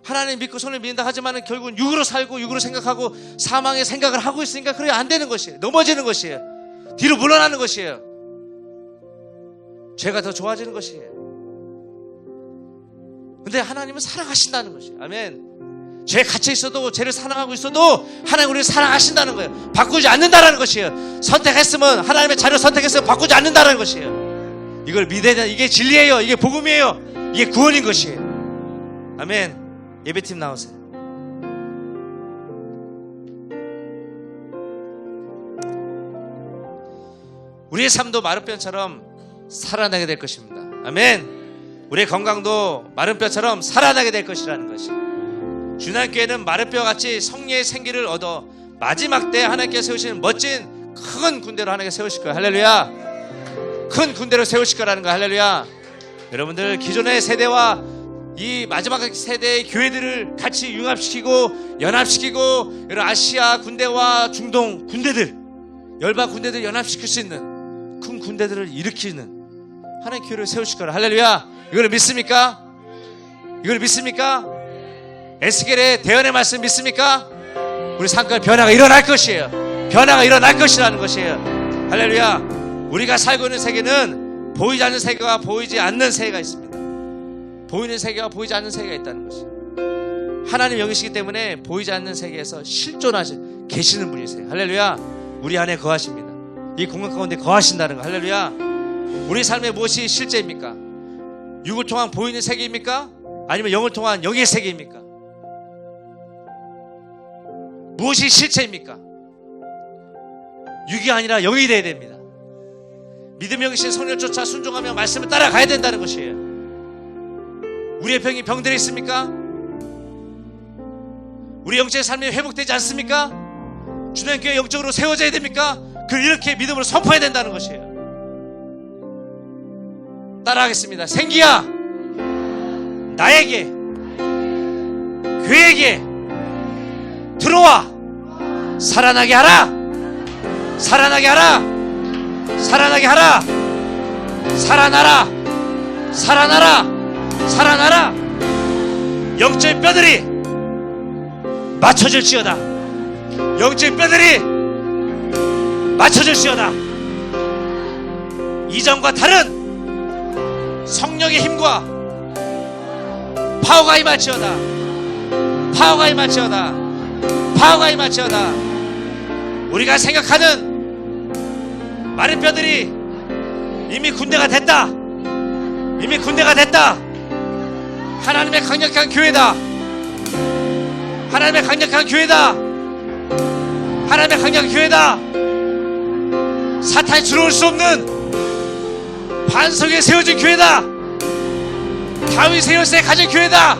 하나님 믿고 손을 믿는다 하지만 결국은 육으로 살고 육으로 생각하고 사망의 생각을 하고 있으니까 그래 안 되는 것이에요. 넘어지는 것이에요. 뒤로 물러나는 것이에요. 죄가 더 좋아지는 것이에요. 근데 하나님은 사랑하신다는 것이에요. 아멘. 죄에 갇혀 있어도, 죄를 사랑하고 있어도 하나님 우리를 사랑하신다는 거예요. 바꾸지 않는다라는 것이에요. 선택했으면, 하나님의 자녀를 선택했으면 바꾸지 않는다라는 것이에요. 이걸 믿어야 되는, 이게 진리예요. 이게 복음이에요. 이게 구원인 것이에요. 아멘. 예배팀 나오세요. 우리의 삶도 마른 뼈처럼 살아나게 될 것입니다. 아멘. 우리의 건강도 마른 뼈처럼 살아나게 될 것이라는 것이. 주님교회는 마른 뼈같이 성령의 생기를 얻어 마지막 때 하나님께서 세우시는 멋진 큰 군대로 하나님께서 세우실 거예요. 할렐루야. 큰 군대로 세우실 거라는 거예요. 할렐루야. 여러분들 기존의 세대와 이 마지막 세대의 교회들을 같이 융합시키고 연합시키고 여러 아시아 군대와 중동 군대들, 열방 군대들 연합시킬 수 있는 큰 군대들을 일으키는 하나님의 교회를 세우실 거라. 할렐루야. 이걸 믿습니까? 이걸 믿습니까? 에스겔의 대언의 말씀 믿습니까? 우리 삶가에 변화가 일어날 것이에요. 변화가 일어날 것이라는 것이에요. 할렐루야. 우리가 살고 있는 세계는 보이지 않는 세계와 보이지 않는 세계가 있습니다. 보이는 세계와 보이지 않는 세계가 있다는 것이에요. 하나님 영이시기 때문에 보이지 않는 세계에서 실존하시 계시는 분이세요. 할렐루야. 우리 안에 거하십니다. 이 공간 가운데 거하신다는 거. 할렐루야. 우리 삶의 무엇이 실제입니까? 육을 통한 보이는 세계입니까? 아니면 영을 통한 영의 세계입니까? 무엇이 실체입니까? 육이 아니라 영이 되어야 됩니다. 믿음 영이신 성령을 쫓아 순종하며 말씀을 따라가야 된다는 것이에요. 우리의 병이 병들어 있습니까? 우리 영적인 삶이 회복되지 않습니까? 주님교회 영적으로 세워져야 됩니까? 그걸 이렇게 믿음으로 선포해야 된다는 것이에요. 따라하겠습니다. 생기야, 나에게, 교회에게 들어와 살아나게 하라. 살아나게 하라. 살아나게 하라. 살아나라. 살아나라. 살아나라. 영적인 뼈들이 맞춰질지어다. 영적인 뼈들이 맞춰질지어다. 이전과 다른 성령의 힘과 파워가 임할지어다. 파워가 임할지어다. 파워가 임할지어다. 우리가 생각하는 마른 뼈들이 이미 군대가 됐다. 이미 군대가 됐다. 하나님의 강력한 교회다. 하나님의 강력한 교회다. 하나님의 강력한 교회다. 사탄이 들어올 수 없는 반석에 세워진 교회다. 다윗의 열쇠에 가진 교회다.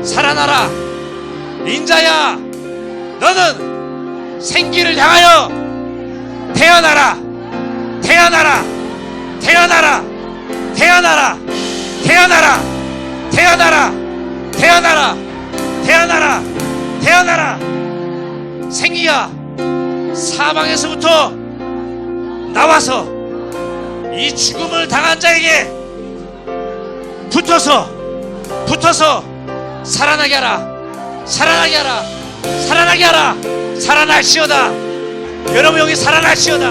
살아나라. 인자야, 너는 생기를 향하여 태어나라. 태어나라. 태어나라. 태어나라. 태어나라. 태어나라. 태어나라. 태어나라. 태어나라. 생기가 사방에서부터 나와서 이 죽음을 당한 자에게 붙어서 살아나게 하라. 살아나게 하라. 살아나게 하라. 살아날지어다. 여러분 여기 살아날지어다.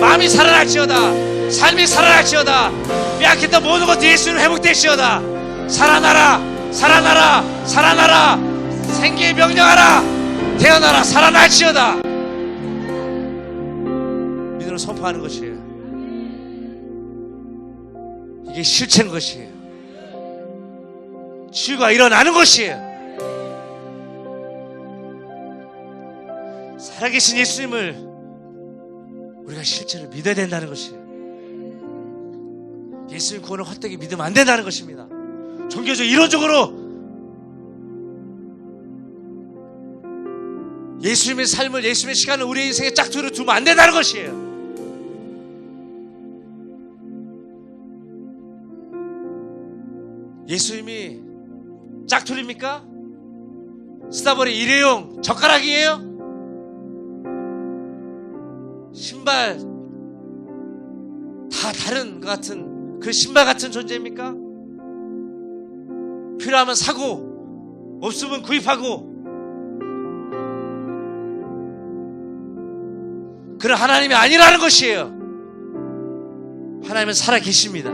마음이 살아날지어다. 삶이 살아날지어다. 빼앗겼던 모든 것도 예수님 회복될지어다. 살아나라. 살아나라, 살아나라, 생기에 명령하라, 태어나라, 살아날지어다. 믿음으로 선포하는 것이에요. 이게 실체인 것이에요. 치유가 일어나는 것이에요. 살아계신 예수님을 우리가 실제로 믿어야 된다는 것이에요. 예수님 구원을 헛되게 믿으면 안 된다는 것입니다. 종교적 이론적으로 예수님의 삶을, 예수님의 시간을 우리의 인생의 짝퉁으로 두면 안 된다는 것이에요. 예수님이 짝퉁입니까? 쓰다버린 일회용 젓가락이에요? 신발 다 다른 것 같은 그 신발 같은 존재입니까? 필요하면 사고 없으면 구입하고 그런 하나님이 아니라는 것이에요. 하나님은 살아계십니다.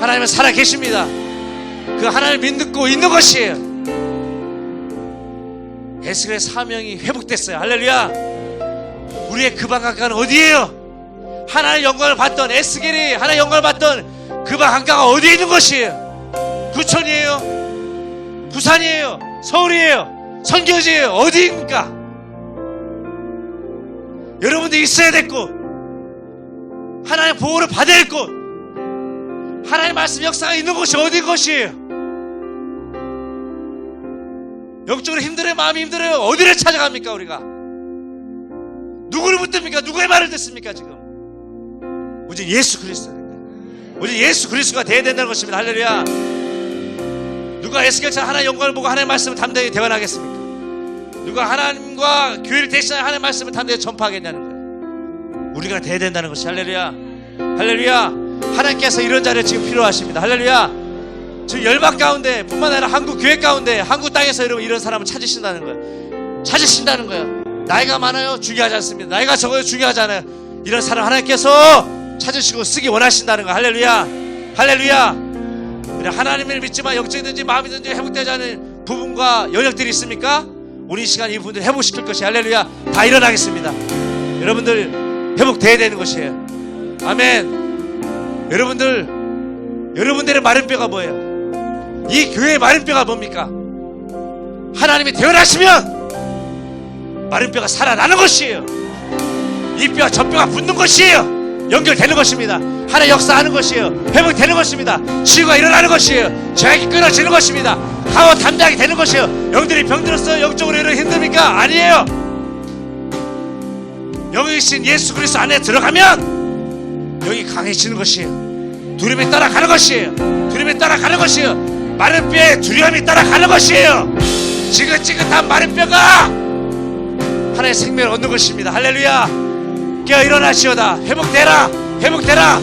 하나님은 살아계십니다. 그 하나님을 믿고 있는 것이에요. 에스겔의 사명이 회복됐어요. 할렐루야. 우리의 그 방 한가는 어디예요? 하나님의 영광을 받던 에스겔이 하나님의 영광을 받던 그 방 한가가 어디에 있는 것이에요? 구천이에요? 부산이에요? 서울이에요? 선교지예요? 어디입니까? 여러분들이 있어야 될 곳, 하나님의 보호를 받아야 될 곳, 하나님의 말씀 역사가 있는 곳이 어디인 것이에요? 영적으로 힘들어요? 마음이 힘들어요? 어디를 찾아갑니까 우리가? 누구를 붙듭니까? 누구의 말을 듣습니까 지금? 오직 예수 그리스도, 오직 예수 그리스도가 되어야 된다는 것입니다. 할렐루야. 누가 에스겔처럼 하나님의 영광을 보고 하나님의 말씀을 담대하게 대언하겠습니까? 누가 하나님과 교회를 대신하여 하나님의 말씀을 담대하게 전파하겠냐는 거예요. 우리가 되어야 된다는 것이. 할렐루야. 할렐루야. 하나님께서 이런 자리를 지금 필요하십니다. 할렐루야. 지금 열방 가운데 뿐만 아니라 한국 교회 가운데, 한국 땅에서 여러분 이런 사람을 찾으신다는 거예요. 찾으신다는 거예요. 나이가 많아요? 중요하지 않습니다. 나이가 적어요? 중요하지 않아요. 이런 사람 하나님께서 찾으시고 쓰기 원하신다는 거예요. 할렐루야. 할렐루야. 우리 하나님을 믿지만 영적이든지 마음이든지 회복되지 않은 부분과 영역들이 있습니까? 우리 시간 이 부분들 회복시킬 것이. 할렐루야. 다 일어나겠습니다. 여러분들 회복돼야 되는 것이에요. 아멘. 여러분들의 마른 뼈가 뭐예요? 이 교회의 마른 뼈가 뭡니까? 하나님이 태어나시면 마른 뼈가 살아나는 것이에요. 이 뼈와 저 뼈가 붙는 것이에요. 연결되는 것입니다. 하나의 역사하는 것이에요. 회복되는 것입니다. 치유가 일어나는 것이에요. 죄악이 끊어지는 것입니다. 강하고 담대하게 되는 것이에요. 영들이 병들었어요? 영적으로 이런 힘듭니까? 아니에요. 영이신 예수 그리스도 안에 들어가면 영이 강해지는 것이에요. 두려움이 따라가는 것이에요. 두려움이 따라가는 것이에요. 마른 뼈에 두려움이 따라가는 것이에요. 지긋지긋한 마른 뼈가 하나의 생명을 얻는 것입니다. 할렐루야. 깨어 일어나시오다. 회복되라. 회복되라.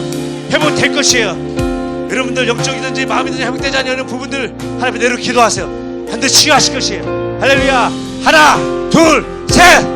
회복될 것이에요. 여러분들 영적이든지 마음이든지 회복되지 않는 부분들 하나님 내려 기도하세요. 반드시 치유하실 것이에요. 할렐루야. 하나 둘 셋.